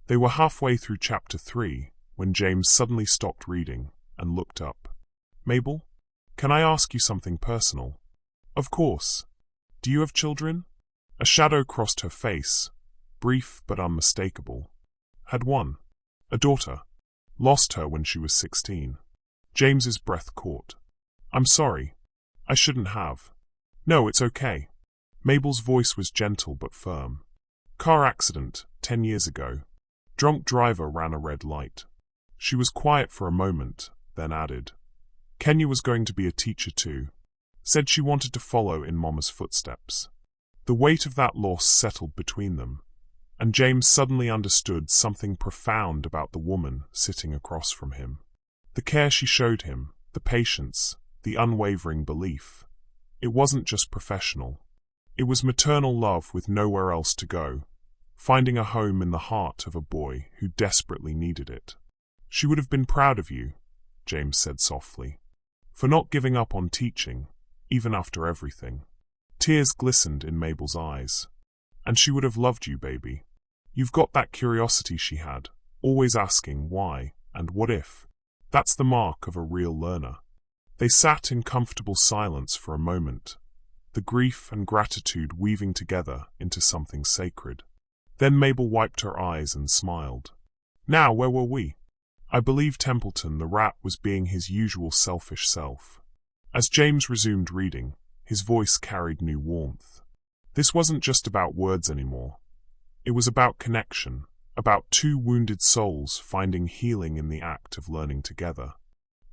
They were halfway through chapter 3 when James suddenly stopped reading and looked up. "Mabel, can I ask you something personal?" "Of course. Do you have children?" A shadow crossed her face, brief but unmistakable. "Had one. A daughter. Lost her when she was 16. James's breath caught. "I'm sorry. I shouldn't have." "No, it's okay." Mabel's voice was gentle but firm. "Car accident, 10 years ago. Drunk driver ran a red light." She was quiet for a moment, then added, "Kenya was going to be a teacher too. Said she wanted to follow in Mama's footsteps." The weight of that loss settled between them, and James suddenly understood something profound about the woman sitting across from him. The care she showed him, the patience, the unwavering belief. It wasn't just professional. It was maternal love with nowhere else to go, finding a home in the heart of a boy who desperately needed it. "She would have been proud of you," James said softly, "for not giving up on teaching, even after everything." Tears glistened in Mabel's eyes. "And she would have loved you, baby. You've got that curiosity she had, always asking why and what if. That's the mark of a real learner." They sat in comfortable silence for a moment, the grief and gratitude weaving together into something sacred. Then Mabel wiped her eyes and smiled. "Now, where were we?" "I believe Templeton the rat was being his usual selfish self." As James resumed reading, his voice carried new warmth. This wasn't just about words anymore. It was about connection, about two wounded souls finding healing in the act of learning together.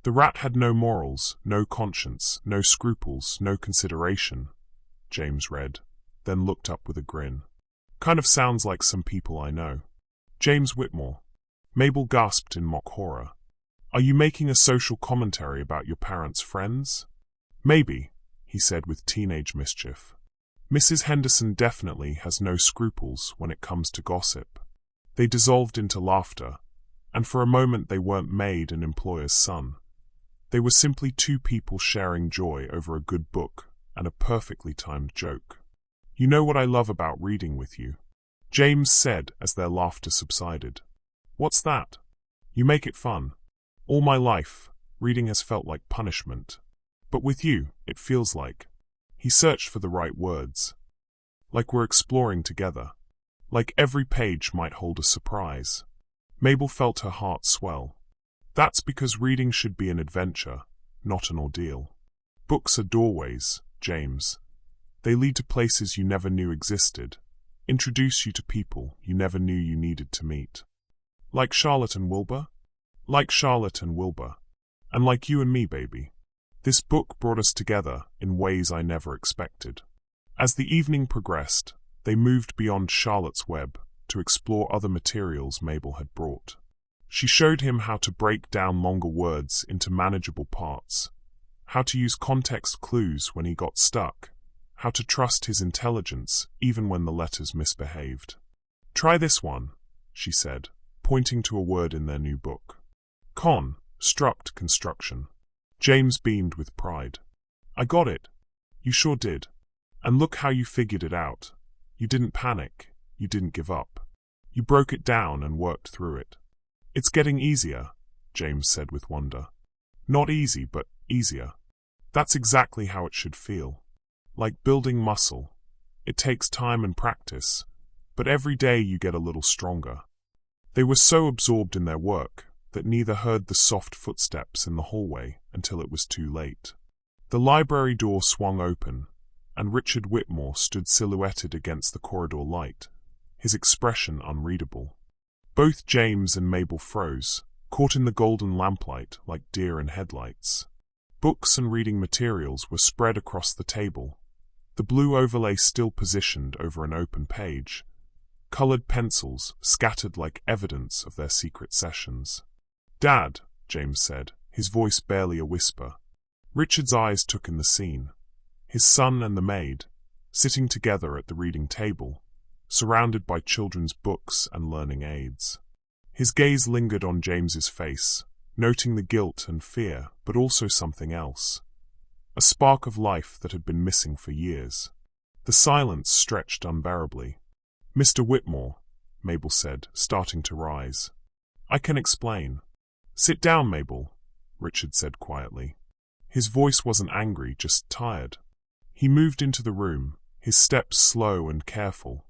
The rat had no morals, no conscience, no scruples, no consideration, James read, then looked up with a grin. "Kind of sounds like some people I know." "James Whitmore." Mabel gasped in mock horror. "Are you making a social commentary about your parents' friends?" "Maybe," he said with teenage mischief. "Mrs. Henderson definitely has no scruples when it comes to gossip." They dissolved into laughter, and for a moment they weren't maid and employer's son. They were simply two people sharing joy over a good book and a perfectly timed joke. "You know what I love about reading with you?" James said as their laughter subsided. "What's that?" "You make it fun. All my life, reading has felt like punishment. But with you, it feels like..." He searched for the right words. "Like we're exploring together. Like every page might hold a surprise." Mabel felt her heart swell. "That's because reading should be an adventure, not an ordeal. Books are doorways, James. They lead to places you never knew existed, introduce you to people you never knew you needed to meet." "Like Charlotte and Wilbur?" "Like Charlotte and Wilbur." And like you and me, baby. This book brought us together in ways I never expected. As the evening progressed, they moved beyond Charlotte's Web to explore other materials Mabel had brought. She showed him how to break down longer words into manageable parts, how to use context clues when he got stuck, how to trust his intelligence even when the letters misbehaved. "Try this one," she said, pointing to a word in their new book. Construct construction. James beamed with pride. "I got it. You sure did. And look how you figured it out. You didn't panic. You didn't give up. You broke it down and worked through it." "It's getting easier," James said with wonder. "Not easy, but easier. That's exactly how it should feel. Like building muscle. It takes time and practice, but every day you get a little stronger." They were so absorbed in their work that neither heard the soft footsteps in the hallway until it was too late. The library door swung open, and Richard Whitmore stood silhouetted against the corridor light, his expression unreadable. Both James and Mabel froze, caught in the golden lamplight like deer in headlights. Books and reading materials were spread across the table, the blue overlay still positioned over an open page, colored pencils scattered like evidence of their secret sessions. "Dad," James said, his voice barely a whisper. Richard's eyes took in the scene. His son and the maid, sitting together at the reading table, surrounded by children's books and learning aids. His gaze lingered on James's face, noting the guilt and fear, but also something else. A spark of life that had been missing for years. The silence stretched unbearably. "Mr. Whitmore," Mabel said, starting to rise. "I can explain." "Sit down, Mabel," Richard said quietly. His voice wasn't angry, just tired. He moved into the room, his steps slow and careful.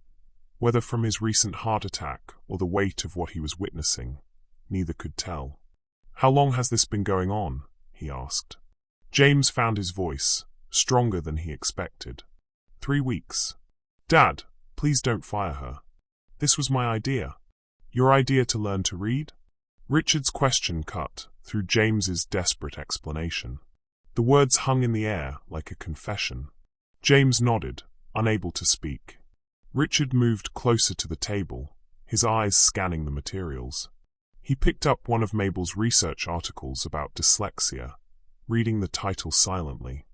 Whether from his recent heart attack or the weight of what he was witnessing, neither could tell. "How long has this been going on?" he asked. James found his voice, stronger than he expected. 3 weeks. "Dad, please don't fire her. This was my idea." "Your idea to learn to read?" Richard's question cut through James's desperate explanation. The words hung in the air like a confession. James nodded, unable to speak. Richard moved closer to the table, his eyes scanning the materials. He picked up one of Mabel's research articles about dyslexia, reading the title silently.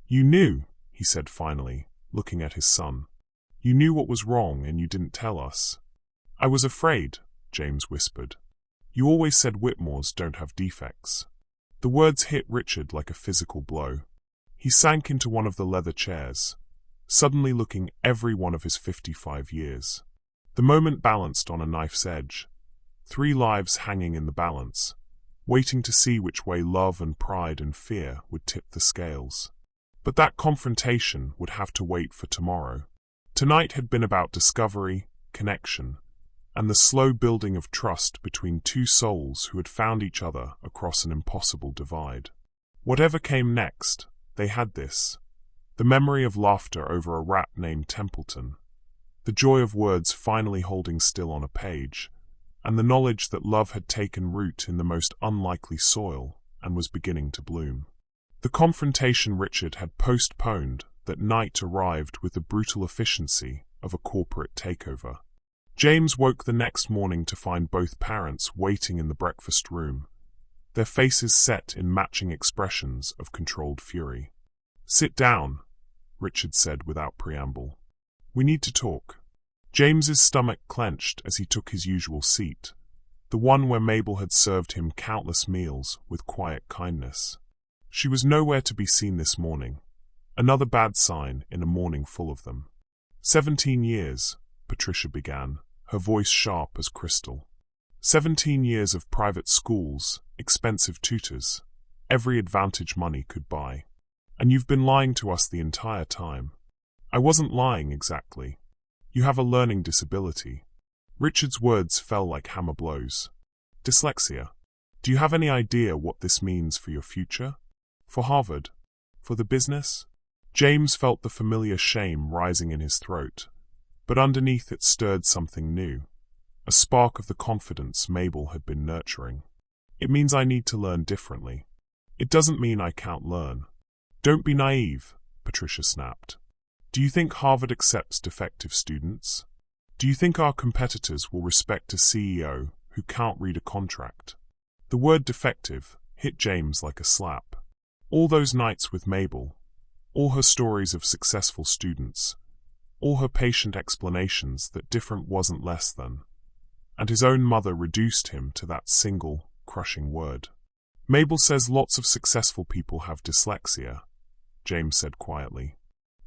"You knew," he said finally, looking at his son. "You knew what was wrong and you didn't tell us." "I was afraid," James whispered. "You always said Whitmores don't have defects." The words hit Richard like a physical blow. He sank into one of the leather chairs, suddenly looking every one of his 55 years. The moment balanced on a knife's edge, 3 lives hanging in the balance, waiting to see which way love and pride and fear would tip the scales. But that confrontation would have to wait for tomorrow. Tonight had been about discovery, connection, and the slow building of trust between 2 souls who had found each other across an impossible divide. Whatever came next, they had this. The memory of laughter over a rat named Templeton, the joy of words finally holding still on a page, and the knowledge that love had taken root in the most unlikely soil and was beginning to bloom. The confrontation Richard had postponed that night arrived with the brutal efficiency of a corporate takeover. James woke the next morning to find both parents waiting in the breakfast room, their faces set in matching expressions of controlled fury. "Sit down," Richard said without preamble. "We need to talk." James's stomach clenched as he took his usual seat, the one where Mabel had served him countless meals with quiet kindness. She was nowhere to be seen this morning, another bad sign in a morning full of them. 17 years, Patricia began, her voice sharp as crystal. 17 years of private schools, expensive tutors, every advantage money could buy. And you've been lying to us the entire time. "I wasn't lying exactly. You have a learning disability." Richard's words fell like hammer blows. "Dyslexia. Do you have any idea what this means for your future? For Harvard? For the business?" James felt the familiar shame rising in his throat, but underneath it stirred something new, a spark of the confidence Mabel had been nurturing. "It means I need to learn differently. It doesn't mean I can't learn. Don't be naive, Patricia snapped. Do you think Harvard accepts defective students? Do you think our competitors will respect a CEO who can't read a contract? The word defective hit James like a slap. All those nights with Mabel, all her stories of successful students, all her patient explanations that different wasn't less than, and his own mother reduced him to that single, crushing word. Mabel says lots of successful people have dyslexia, James said quietly.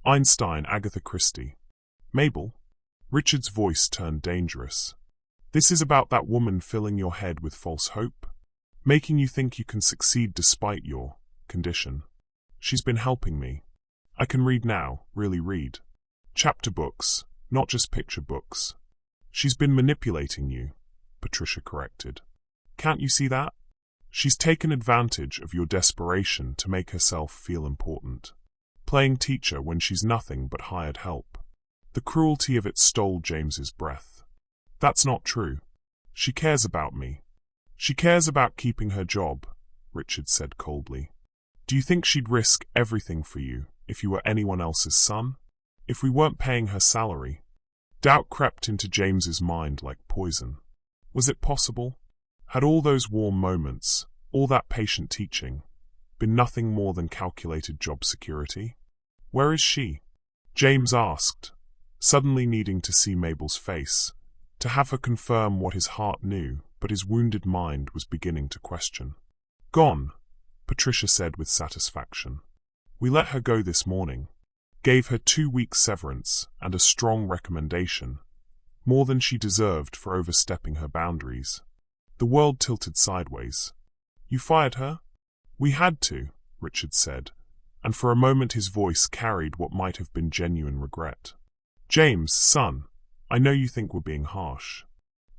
Einstein, Agatha Christie. Mabel? Richard's voice turned dangerous. This is about that woman filling your head with false hope, making you think you can succeed despite your condition. She's been helping me. I can read now, really read. Chapter books, not just picture books. She's been manipulating you, Patricia corrected. Can't you see that? She's taken advantage of your desperation to make herself feel important, playing teacher when she's nothing but hired help. The cruelty of it stole James's breath. That's not true. She cares about me. She cares about keeping her job, Richard said coldly. Do you think she'd risk everything for you if you were anyone else's son? If we weren't paying her salary? Doubt crept into James's mind like poison. Was it possible? Had all those warm moments, all that patient teaching, been nothing more than calculated job security? Where is she? James asked, suddenly needing to see Mabel's face, to have her confirm what his heart knew, but his wounded mind was beginning to question. Gone, Patricia said with satisfaction. We let her go this morning, gave her 2 weeks severance and a strong recommendation, more than she deserved for overstepping her boundaries. The world tilted sideways. You fired her? We had to, Richard said, and for a moment his voice carried what might have been genuine regret. James, son, I know you think we're being harsh,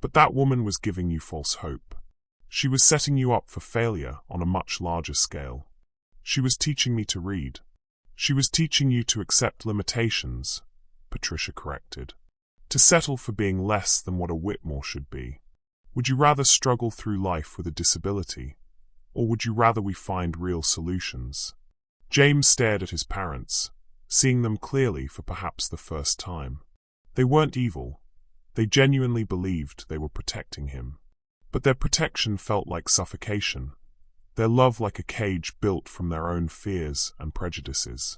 but that woman was giving you false hope. She was setting you up for failure on a much larger scale. She was teaching me to read. She was teaching you to accept limitations, Patricia corrected, to settle for being less than what a Whitmore should be. Would you rather struggle through life with a disability, or would you rather we find real solutions? James stared at his parents, seeing them clearly for perhaps the first time. They weren't evil. They genuinely believed they were protecting him. But their protection felt like suffocation, their love like a cage built from their own fears and prejudices.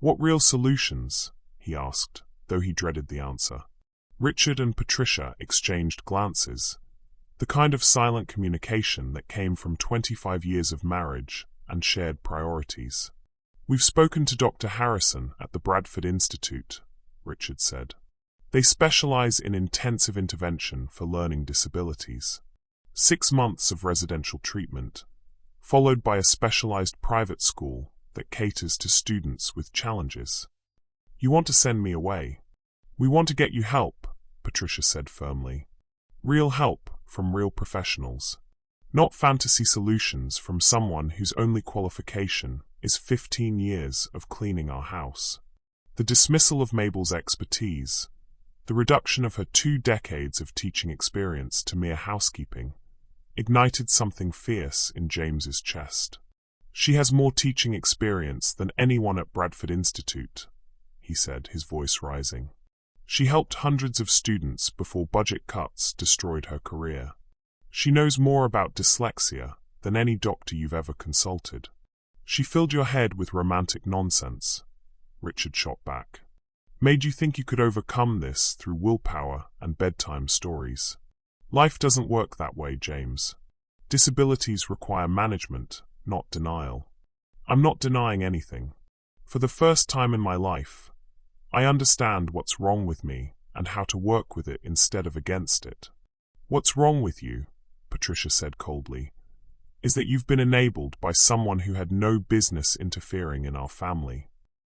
What real solutions? He asked, though he dreaded the answer. Richard and Patricia exchanged glances, the kind of silent communication that came from 25 years of marriage and shared priorities. We've spoken to Dr. Harrison at the Bradford Institute, Richard said. They specialize in intensive intervention for learning disabilities. 6 months of residential treatment, followed by a specialized private school that caters to students with challenges. You want to send me away? We want to get you help, Patricia said firmly. Real help from real professionals. Not fantasy solutions from someone whose only qualification is 15 years of cleaning our house. The dismissal of Mabel's expertise, the reduction of her 2 decades of teaching experience to mere housekeeping, ignited something fierce in James's chest. She has more teaching experience than anyone at Bradford Institute, he said, his voice rising. She helped hundreds of students before budget cuts destroyed her career. She knows more about dyslexia than any doctor you've ever consulted. She filled your head with romantic nonsense, Richard shot back. Made you think you could overcome this through willpower and bedtime stories. Life doesn't work that way, James. Disabilities require management, not denial. I'm not denying anything. For the first time in my life, I understand what's wrong with me and how to work with it instead of against it. What's wrong with you, Patricia said coldly, is that you've been enabled by someone who had no business interfering in our family.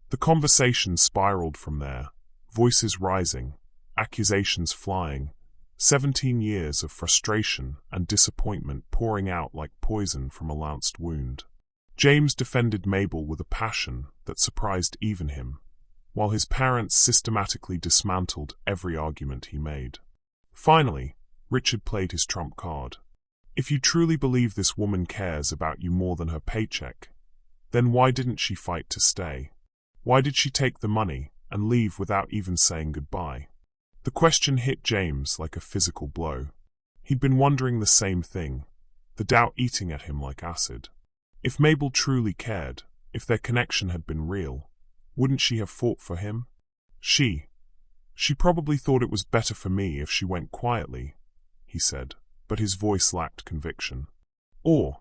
The conversation spiraled from there, voices rising, accusations flying, 17 years of frustration and disappointment pouring out like poison from a lanced wound. James defended Mabel with a passion that surprised even him, while his parents systematically dismantled every argument he made. Finally, Richard played his trump card. If you truly believe this woman cares about you more than her paycheck, then why didn't she fight to stay? Why did she take the money and leave without even saying goodbye? The question hit James like a physical blow. He'd been wondering the same thing, the doubt eating at him like acid. If Mabel truly cared, if their connection had been real, wouldn't she have fought for him? She probably thought it was better for me if she went quietly, he said, but his voice lacked conviction. Or,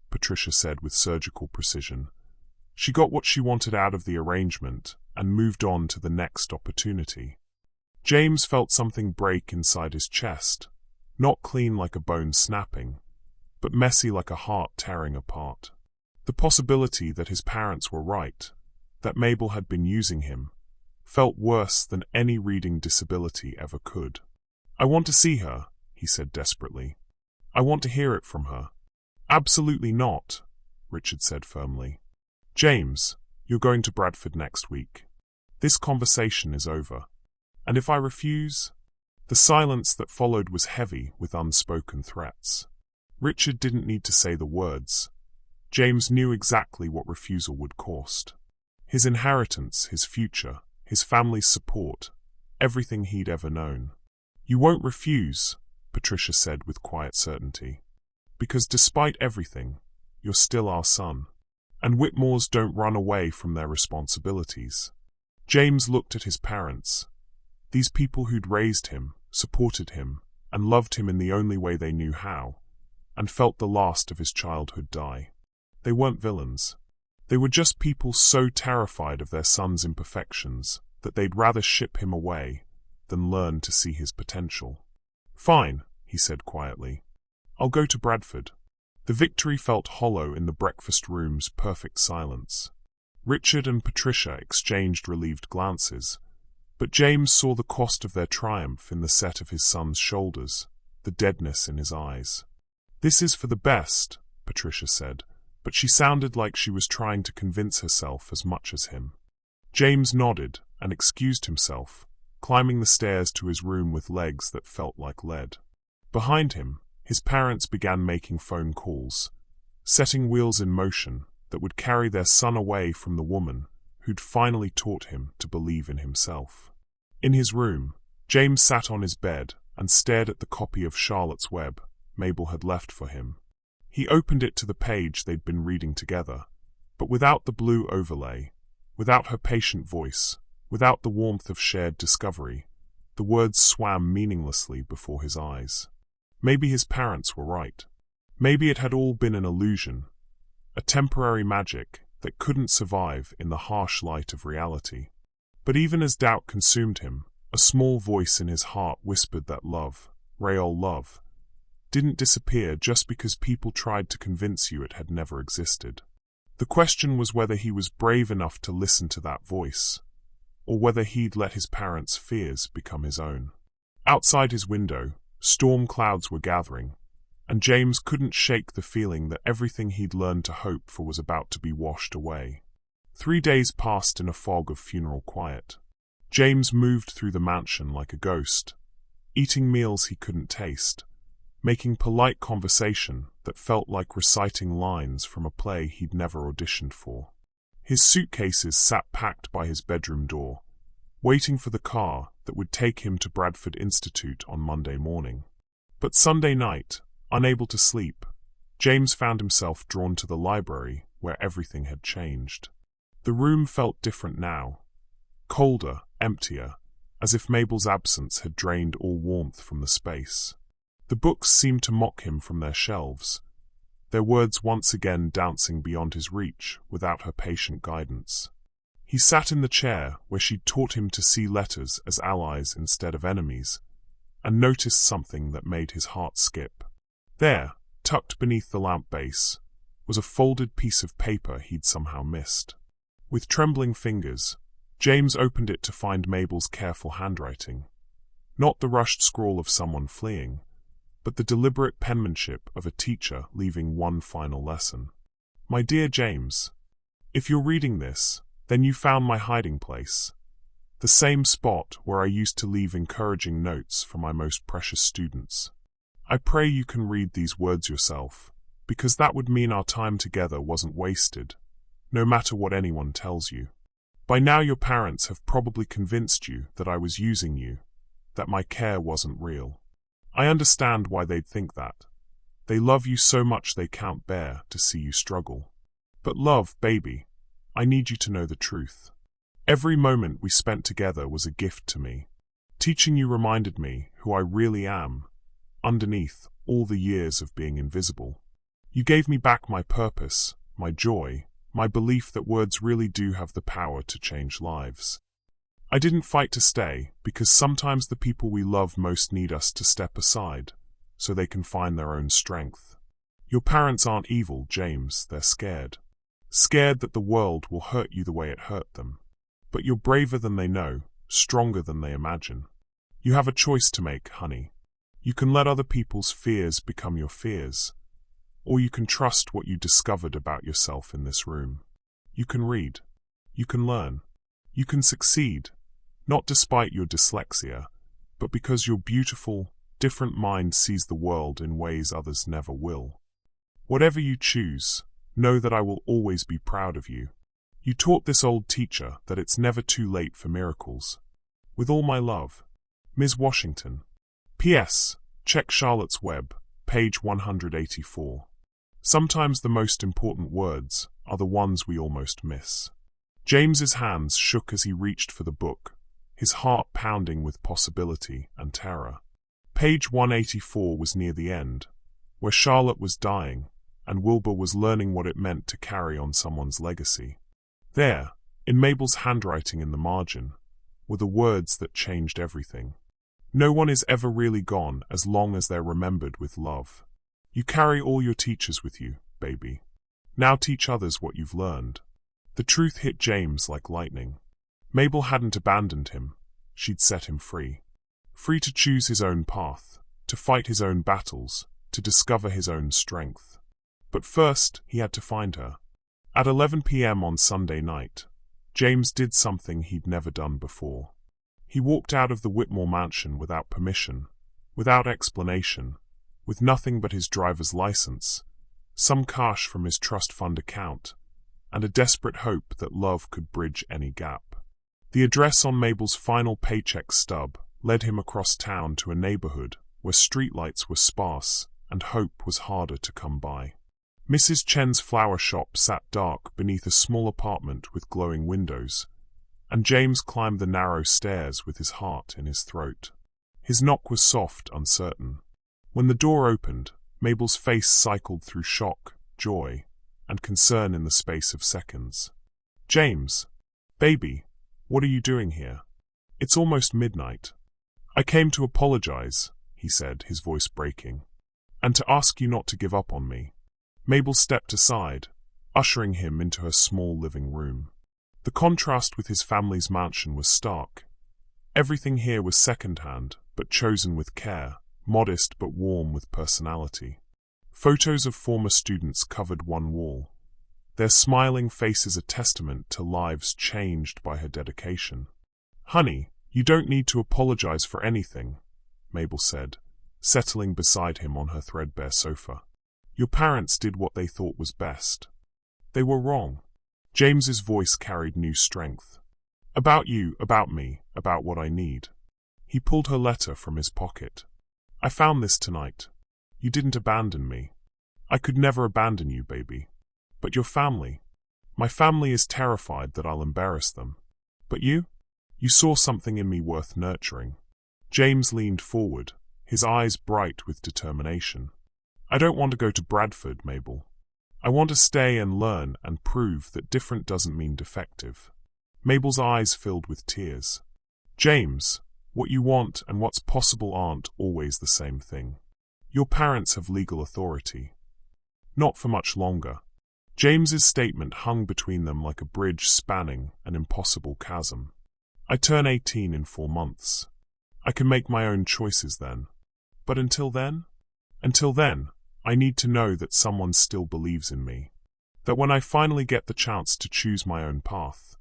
Patricia said with surgical precision, she got what she wanted out of the arrangement and moved on to the next opportunity. James felt something break inside his chest, not clean like a bone snapping, but messy like a heart tearing apart. The possibility that his parents were right, that Mabel had been using him, felt worse than any reading disability ever could. I want to see her, he said desperately. I want to hear it from her. Absolutely not, Richard said firmly. James, you're going to Bradford next week. This conversation is over. And if I refuse? The silence that followed was heavy with unspoken threats. Richard didn't need to say the words. James knew exactly what refusal would cost. His inheritance, his future, his family's support, everything he'd ever known. You won't refuse, Patricia said with quiet certainty. Because despite everything, you're still our son. And Whitmores don't run away from their responsibilities. James looked at his parents, these people who'd raised him, supported him, and loved him in the only way they knew how, and felt the last of his childhood die. They weren't villains. They were just people so terrified of their son's imperfections that they'd rather ship him away than learn to see his potential. Fine, he said quietly. I'll go to Bradford. The victory felt hollow in the breakfast room's perfect silence. Richard and Patricia exchanged relieved glances, but James saw the cost of their triumph in the set of his son's shoulders, the deadness in his eyes. This is for the best, Patricia said, but she sounded like she was trying to convince herself as much as him. James nodded and excused himself, climbing the stairs to his room with legs that felt like lead. Behind him, his parents began making phone calls, setting wheels in motion that would carry their son away from the woman who'd finally taught him to believe in himself. In his room, James sat on his bed and stared at the copy of Charlotte's Web Mabel had left for him. He opened it to the page they'd been reading together, but without the blue overlay, without her patient voice, without the warmth of shared discovery, the words swam meaninglessly before his eyes. Maybe his parents were right. Maybe it had all been an illusion, a temporary magic that couldn't survive in the harsh light of reality. But even as doubt consumed him, a small voice in his heart whispered that love, real love, didn't disappear just because people tried to convince you it had never existed. The question was whether he was brave enough to listen to that voice, or whether he'd let his parents' fears become his own. Outside his window, storm clouds were gathering, and James couldn't shake the feeling that everything he'd learned to hope for was about to be washed away. 3 days passed in a fog of funeral quiet. James moved through the mansion like a ghost, eating meals he couldn't taste, making polite conversation that felt like reciting lines from a play he'd never auditioned for. His suitcases sat packed by his bedroom door, waiting for the car that would take him to Bradford Institute on Monday morning. But Sunday night, unable to sleep, James found himself drawn to the library where everything had changed. The room felt different now, colder, emptier, as if Mabel's absence had drained all warmth from the space. The books seemed to mock him from their shelves, their words once again dancing beyond his reach without her patient guidance. He sat in the chair where she'd taught him to see letters as allies instead of enemies, and noticed something that made his heart skip. There, tucked beneath the lamp base, was a folded piece of paper he'd somehow missed. With trembling fingers, James opened it to find Mabel's careful handwriting, not the rushed scrawl of someone fleeing, but the deliberate penmanship of a teacher leaving one final lesson. My dear James, if you're reading this, then you found my hiding place, the same spot where I used to leave encouraging notes for my most precious students. I pray you can read these words yourself, because that would mean our time together wasn't wasted, no matter what anyone tells you. By now your parents have probably convinced you that I was using you, that my care wasn't real. I understand why they'd think that. They love you so much they can't bear to see you struggle. But love, baby, I need you to know the truth. Every moment we spent together was a gift to me. Teaching you reminded me who I really am, underneath all the years of being invisible. You gave me back my purpose, my joy, my belief that words really do have the power to change lives. I didn't fight to stay, because sometimes the people we love most need us to step aside, so they can find their own strength. Your parents aren't evil, James, they're scared. Scared that the world will hurt you the way it hurt them. But you're braver than they know, stronger than they imagine. You have a choice to make, honey. You can let other people's fears become your fears, or you can trust what you discovered about yourself in this room. You can read. You can learn. You can succeed. Not despite your dyslexia, but because your beautiful, different mind sees the world in ways others never will. Whatever you choose, know that I will always be proud of you. You taught this old teacher that it's never too late for miracles. With all my love, Ms. Washington. P.S. Check Charlotte's Web, page 184. Sometimes the most important words are the ones we almost miss. James's hands shook as he reached for the book, his heart pounding with possibility and terror. Page 184 was near the end, where Charlotte was dying, and Wilbur was learning what it meant to carry on someone's legacy. There, in Mabel's handwriting in the margin, were the words that changed everything. No one is ever really gone as long as they're remembered with love. You carry all your teachers with you, baby. Now teach others what you've learned. The truth hit James like lightning. Mabel hadn't abandoned him. She'd set him free. Free to choose his own path, to fight his own battles, to discover his own strength. But first, he had to find her. At 11 p.m. on Sunday night, James did something he'd never done before. He walked out of the Whitmore mansion without permission, without explanation, with nothing but his driver's license, some cash from his trust fund account, and a desperate hope that love could bridge any gap. The address on Mabel's final paycheck stub led him across town to a neighborhood where streetlights were sparse and hope was harder to come by. Mrs. Chen's flower shop sat dark beneath a small apartment with glowing windows, and James climbed the narrow stairs with his heart in his throat. His knock was soft, uncertain. When the door opened, Mabel's face cycled through shock, joy, and concern in the space of seconds. "James, baby, what are you doing here? It's almost midnight." "I came to apologize," he said, his voice breaking, "and to ask you not to give up on me." Mabel stepped aside, ushering him into her small living room. The contrast with his family's mansion was stark. Everything here was second-hand, but chosen with care, modest but warm with personality. Photos of former students covered one wall, their smiling faces a testament to lives changed by her dedication. "Honey, you don't need to apologize for anything," Mabel said, settling beside him on her threadbare sofa. "Your parents did what they thought was best. They were wrong." James's voice carried new strength. "About you, about me, about what I need." He pulled her letter from his pocket. "I found this tonight. You didn't abandon me. I could never abandon you, baby. But your family. My family is terrified that I'll embarrass them. But you? You saw something in me worth nurturing." James leaned forward, his eyes bright with determination. "I don't want to go to Bradford, Mabel. I want to stay and learn and prove that different doesn't mean defective." Mabel's eyes filled with tears. "James, what you want and what's possible aren't always the same thing. Your parents have legal authority. Not for much longer." James's statement hung between them like a bridge spanning an impossible chasm. "I turn 18 in 4 months. I can make my own choices then. But until then? Until then, I need to know that someone still believes in me. That when I finally get the chance to choose my own path,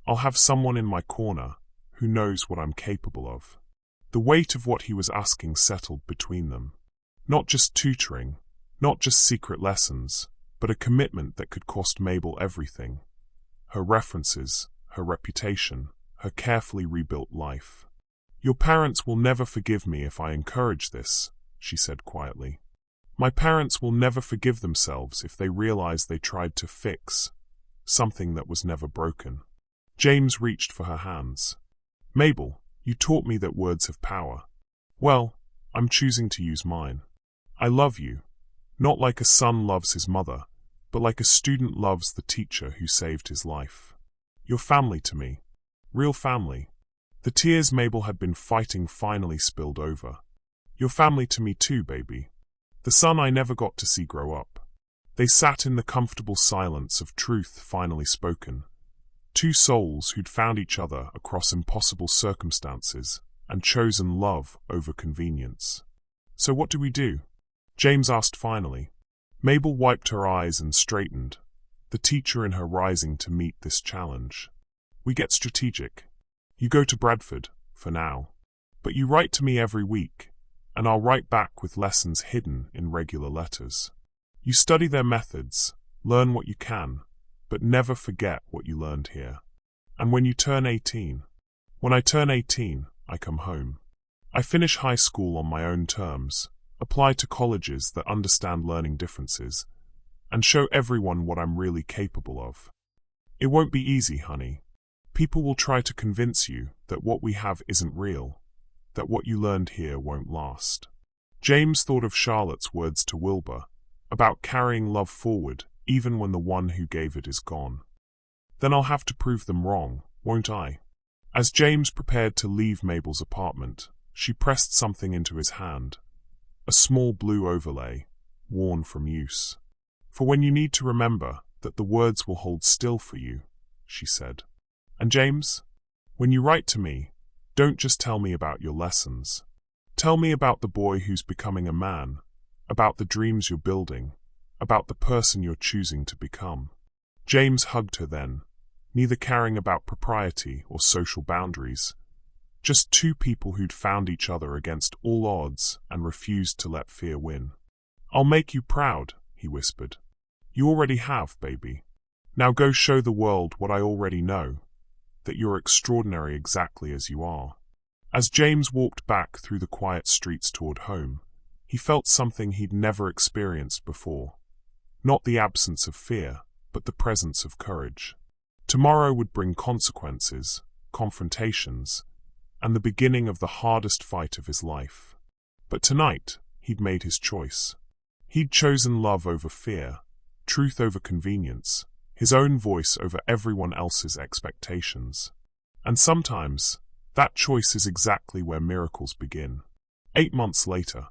I'll have someone in my corner who knows what I'm capable of." The weight of what he was asking settled between them. Not just tutoring, not just secret lessons, but a commitment that could cost Mabel everything. Her references, her reputation, her carefully rebuilt life. "Your parents will never forgive me if I encourage this," she said quietly. "My parents will never forgive themselves if they realize they tried to fix something that was never broken." James reached for her hands. "Mabel, you taught me that words have power. Well, I'm choosing to use mine. I love you, not like a son loves his mother, but like a student loves the teacher who saved his life. You're family to me. Real family." The tears Mabel had been fighting finally spilled over. "You're family to me too, baby. The son I never got to see grow up." They sat in the comfortable silence of truth finally spoken. Two souls who'd found each other across impossible circumstances and chosen love over convenience. "So what do we do?" James asked finally. Mabel wiped her eyes and straightened, the teacher in her rising to meet this challenge. "We get strategic. You go to Bradford, for now. But you write to me every week, and I'll write back with lessons hidden in regular letters. You study their methods, learn what you can, but never forget what you learned here. And when I turn 18, I come home. I finish high school on my own terms, apply to colleges that understand learning differences, and show everyone what I'm really capable of. It won't be easy, honey. People will try to convince you that what we have isn't real, that what you learned here won't last." James thought of Charlotte's words to Wilbur, about carrying love forward even when the one who gave it is gone. "Then I'll have to prove them wrong, won't I?" As James prepared to leave Mabel's apartment, she pressed something into his hand, a small blue overlay, worn from use. "For when you need to remember that the words will hold still for you," she said. "And James, when you write to me, don't just tell me about your lessons. Tell me about the boy who's becoming a man, about the dreams you're building, about the person you're choosing to become." James hugged her then, neither caring about propriety or social boundaries, just two people who'd found each other against all odds and refused to let fear win. "I'll make you proud," he whispered. "You already have, baby. Now go show the world what I already know, that you're extraordinary exactly as you are." As James walked back through the quiet streets toward home, he felt something he'd never experienced before. Not the absence of fear, but the presence of courage. Tomorrow would bring consequences, confrontations, and the beginning of the hardest fight of his life. But tonight, he'd made his choice. He'd chosen love over fear, truth over convenience, his own voice over everyone else's expectations. And sometimes, that choice is exactly where miracles begin. 8 months later,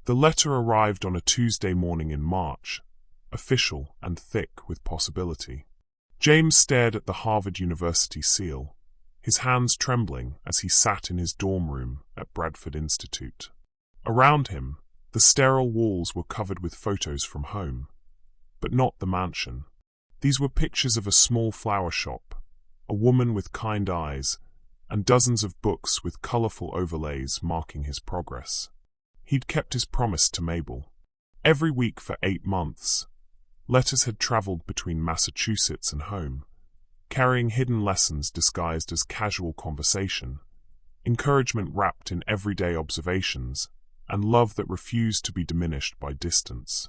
the letter arrived on a Tuesday morning in March, official and thick with possibility. James stared at the Harvard University seal, his hands trembling as he sat in his dorm room at Bradford Institute. Around him, the sterile walls were covered with photos from home, but not the mansion. These were pictures of a small flower shop, a woman with kind eyes, and dozens of books with colorful overlays marking his progress. He'd kept his promise to Mabel. Every week for 8 months, letters had traveled between Massachusetts and home, carrying hidden lessons disguised as casual conversation, encouragement wrapped in everyday observations, and love that refused to be diminished by distance.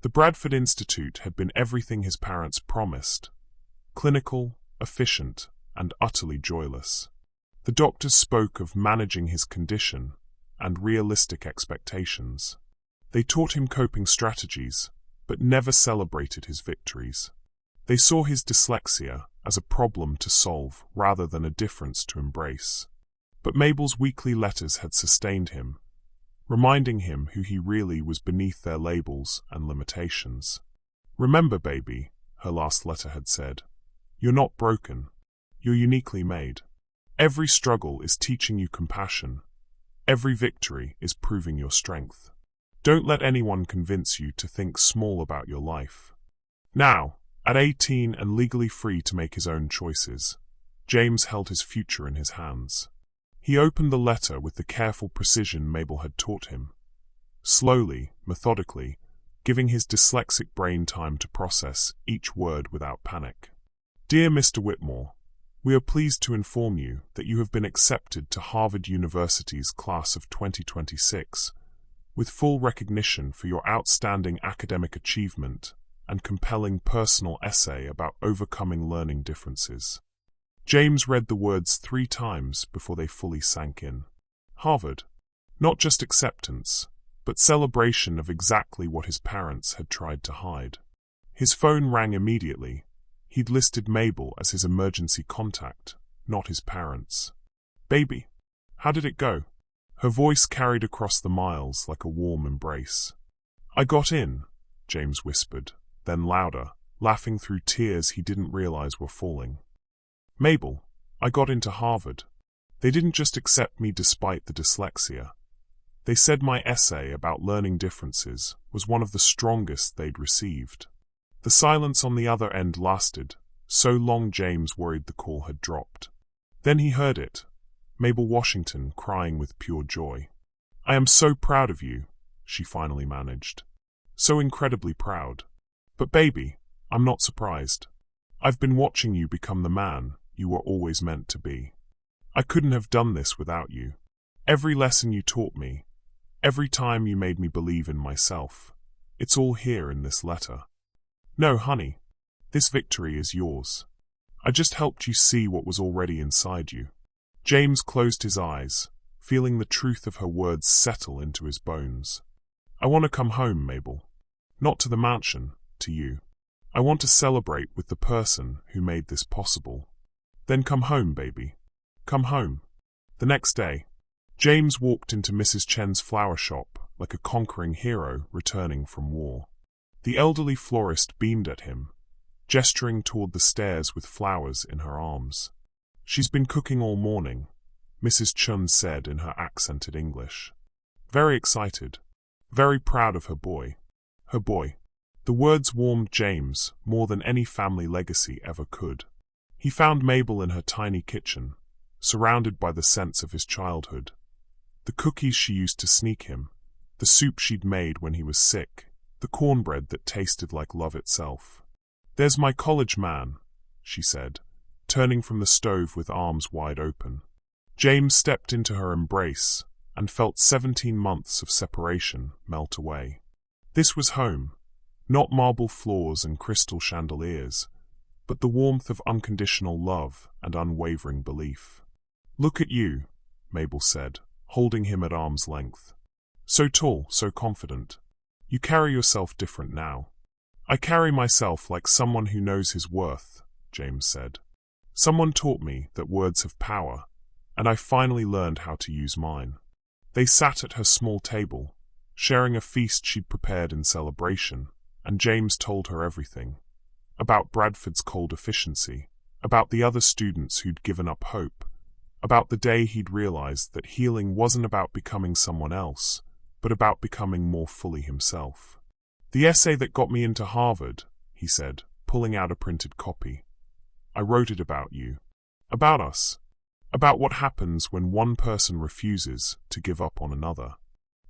The Bradford Institute had been everything his parents promised: clinical, efficient, and utterly joyless. The doctors spoke of managing his condition and realistic expectations. They taught him coping strategies, but never celebrated his victories. They saw his dyslexia as a problem to solve rather than a difference to embrace. But Mabel's weekly letters had sustained him, reminding him who he really was beneath their labels and limitations. "Remember, baby," her last letter had said, "you're not broken. You're uniquely made. Every struggle is teaching you compassion. Every victory is proving your strength. Don't let anyone convince you to think small about your life." Now, at 18 and legally free to make his own choices, James held his future in his hands. He opened the letter with the careful precision Mabel had taught him. slowly, methodically, giving his dyslexic brain time to process each word without panic. Dear Mr. Whitmore, we are pleased to inform you that you have been accepted to Harvard University's class of 2026, with full recognition for your outstanding academic achievement and compelling personal essay about overcoming learning differences. James read the words 3 times before they fully sank in. Harvard. Not just acceptance, but celebration of exactly what his parents had tried to hide. His phone rang immediately. He'd listed Mabel as his emergency contact, not his parents. Baby, how did it go? Her voice carried across the miles like a warm embrace. I got in, James whispered, then louder, laughing through tears he didn't realize were falling. Mabel, I got into Harvard. They didn't just accept me despite the dyslexia. They said my essay about learning differences was one of the strongest they'd received. The silence on the other end lasted, so long James worried the call had dropped. Then he heard it, Mabel Washington crying with pure joy. I am so proud of you, she finally managed. So incredibly proud. But baby, I'm not surprised. I've been watching you become the man you were always meant to be. I couldn't have done this without you. Every lesson you taught me, every time you made me believe in myself, it's all here in this letter. No, honey, this victory is yours. I just helped you see what was already inside you. James closed his eyes, feeling the truth of her words settle into his bones. I want to come home, Mabel. Not to the mansion, to you. I want to celebrate with the person who made this possible. Then come home, baby. Come home. The next day, James walked into Mrs. Chen's flower shop like a conquering hero returning from war. The elderly florist beamed at him, gesturing toward the stairs with flowers in her arms. She's been cooking all morning, Mrs. Chun said in her accented English. Very excited, very proud of her boy. Her boy. The words warmed James more than any family legacy ever could. He found Mabel in her tiny kitchen, surrounded by the scents of his childhood. The cookies she used to sneak him, the soup she'd made when he was sick, the cornbread that tasted like love itself. There's my college man, she said, turning from the stove with arms wide open. James stepped into her embrace and felt 17 months of separation melt away. This was home, not marble floors and crystal chandeliers, but the warmth of unconditional love and unwavering belief. Look at you, Mabel said, holding him at arm's length. So tall, so confident. You carry yourself different now. I carry myself like someone who knows his worth, James said. Someone taught me that words have power, and I finally learned how to use mine. They sat at her small table, sharing a feast she'd prepared in celebration, and James told her everything. About Bradford's cold efficiency, about the other students who'd given up hope, about the day he'd realized that healing wasn't about becoming someone else, but about becoming more fully himself. The essay that got me into Harvard, he said, pulling out a printed copy. I wrote it about you. About us. About what happens when one person refuses to give up on another.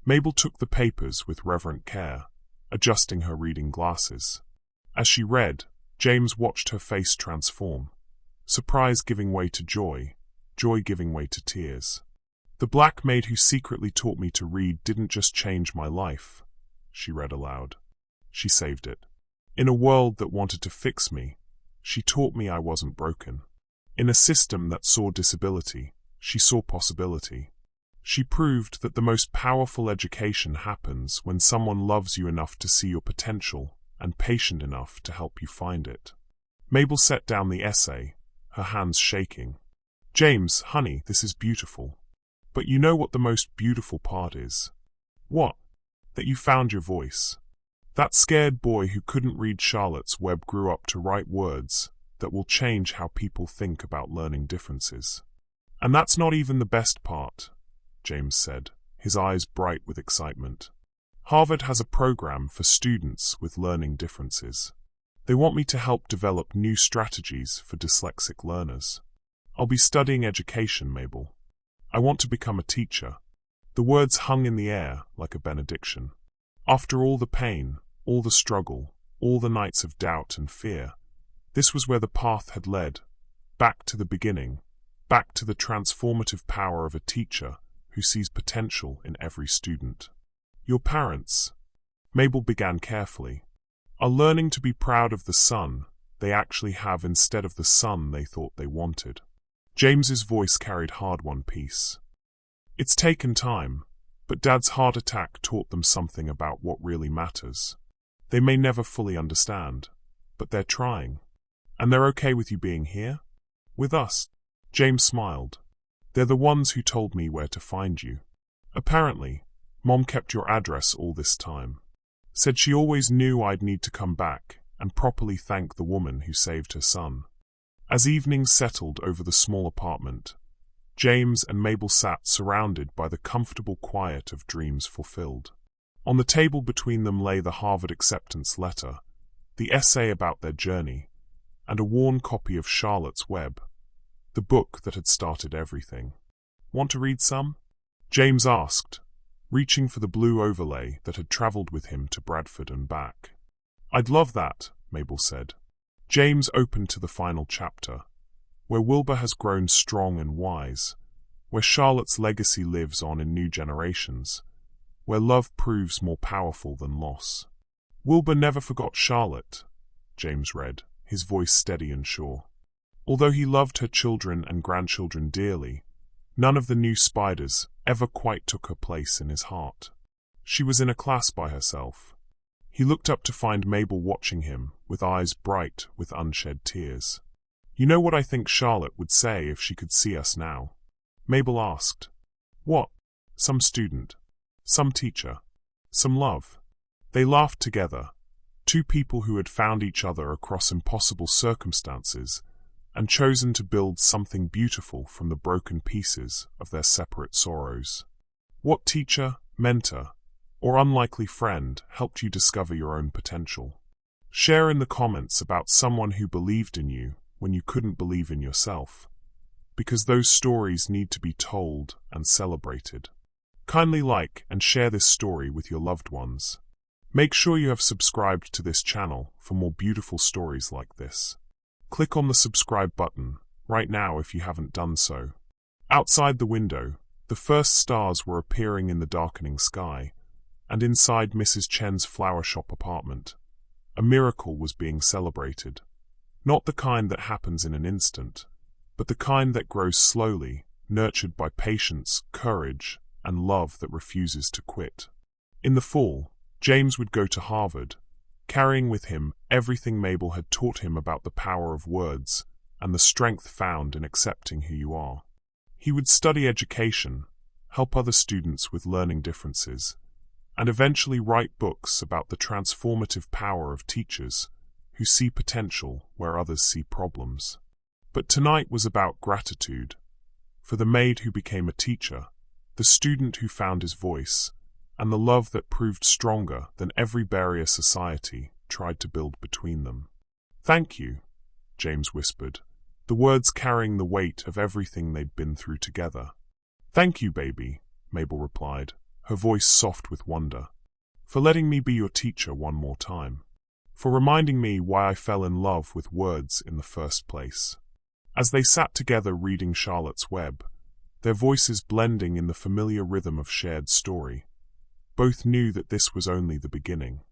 Mabel took the papers with reverent care, adjusting her reading glasses. As she read, James watched her face transform. Surprise giving way to joy, joy giving way to tears. The black maid who secretly taught me to read didn't just change my life, she read aloud. She saved it. In a world that wanted to fix me, she taught me I wasn't broken. In a system that saw disability, she saw possibility. She proved that the most powerful education happens when someone loves you enough to see your potential and patient enough to help you find it. Mabel set down the essay, her hands shaking. James, honey, this is beautiful. But you know what the most beautiful part is? What? That you found your voice. That scared boy who couldn't read Charlotte's Web grew up to write words that will change how people think about learning differences. And that's not even the best part, James said, his eyes bright with excitement. Harvard has a program for students with learning differences. They want me to help develop new strategies for dyslexic learners. I'll be studying education, Mabel. I want to become a teacher. The words hung in the air like a benediction. After all the pain, all the struggle, all the nights of doubt and fear, this was where the path had led, back to the beginning, back to the transformative power of a teacher who sees potential in every student. Your parents, Mabel began carefully, are learning to be proud of the son they actually have instead of the son they thought they wanted. James's voice carried hard-won peace. It's taken time, but Dad's heart attack taught them something about what really matters. They may never fully understand, but they're trying. And they're okay with you being here? With us? James smiled. They're the ones who told me where to find you. Apparently, Mom kept your address all this time. Said she always knew I'd need to come back and properly thank the woman who saved her son. As evenings settled over the small apartment, James and Mabel sat surrounded by the comfortable quiet of dreams fulfilled. On the table between them lay the Harvard acceptance letter, the essay about their journey, and a worn copy of Charlotte's Web, the book that had started everything. Want to read some? James asked, reaching for the blue overlay that had traveled with him to Bradford and back. I'd love that, Mabel said. James opened to the final chapter, where Wilbur has grown strong and wise, where Charlotte's legacy lives on in new generations, where love proves more powerful than loss. Wilbur never forgot Charlotte, James read, his voice steady and sure. Although he loved her children and grandchildren dearly, none of the new spiders ever quite took her place in his heart. She was in a class by herself. He looked up to find Mabel watching him, with eyes bright with unshed tears. You know what I think Charlotte would say if she could see us now? Mabel asked. What? Some student. Some teacher. Some love. They laughed together, two people who had found each other across impossible circumstances and chosen to build something beautiful from the broken pieces of their separate sorrows. What teacher, mentor, or unlikely friend helped you discover your own potential? Share in the comments about someone who believed in you when you couldn't believe in yourself, because those stories need to be told and celebrated. Kindly like and share this story with your loved ones. Make sure you have subscribed to this channel for more beautiful stories like this. Click on the subscribe button right now if you haven't done so. Outside the window, the first stars were appearing in the darkening sky, and inside Mrs. Chen's flower shop apartment, a miracle was being celebrated. Not the kind that happens in an instant, but the kind that grows slowly, nurtured by patience, courage, and love that refuses to quit. In the fall, James would go to Harvard, carrying with him everything Mabel had taught him about the power of words and the strength found in accepting who you are. He would study education, help other students with learning differences, and eventually write books about the transformative power of teachers who see potential where others see problems. But tonight was about gratitude, for the maid who became a teacher, the student who found his voice, and the love that proved stronger than every barrier society tried to build between them. Thank you, James whispered, the words carrying the weight of everything they'd been through together. Thank you, baby, Mabel replied, her voice soft with wonder, for letting me be your teacher one more time, for reminding me why I fell in love with words in the first place. As they sat together reading Charlotte's Web, their voices blending in the familiar rhythm of shared story, both knew that this was only the beginning.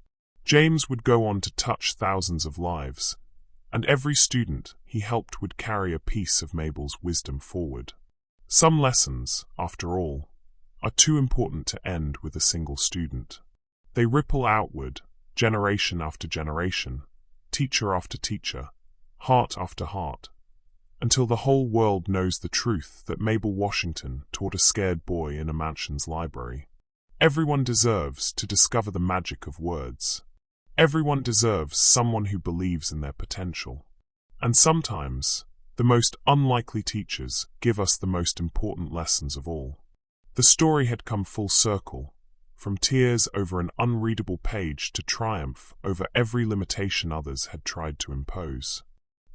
James would go on to touch thousands of lives, and every student he helped would carry a piece of Mabel's wisdom forward. Some lessons, after all, are too important to end with a single student. They ripple outward, generation after generation, teacher after teacher, heart after heart, until the whole world knows the truth that Mabel Washington taught a scared boy in a mansion's library. Everyone deserves to discover the magic of words. Everyone deserves someone who believes in their potential. And sometimes, the most unlikely teachers give us the most important lessons of all. The story had come full circle, from tears over an unreadable page to triumph over every limitation others had tried to impose.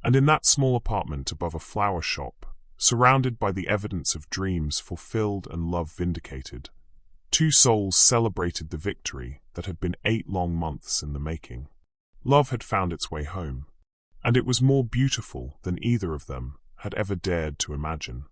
And in that small apartment above a flower shop, surrounded by the evidence of dreams fulfilled and love vindicated, Two souls celebrated the victory that had been 8 long months in the making. Love had found its way home, and it was more beautiful than either of them had ever dared to imagine.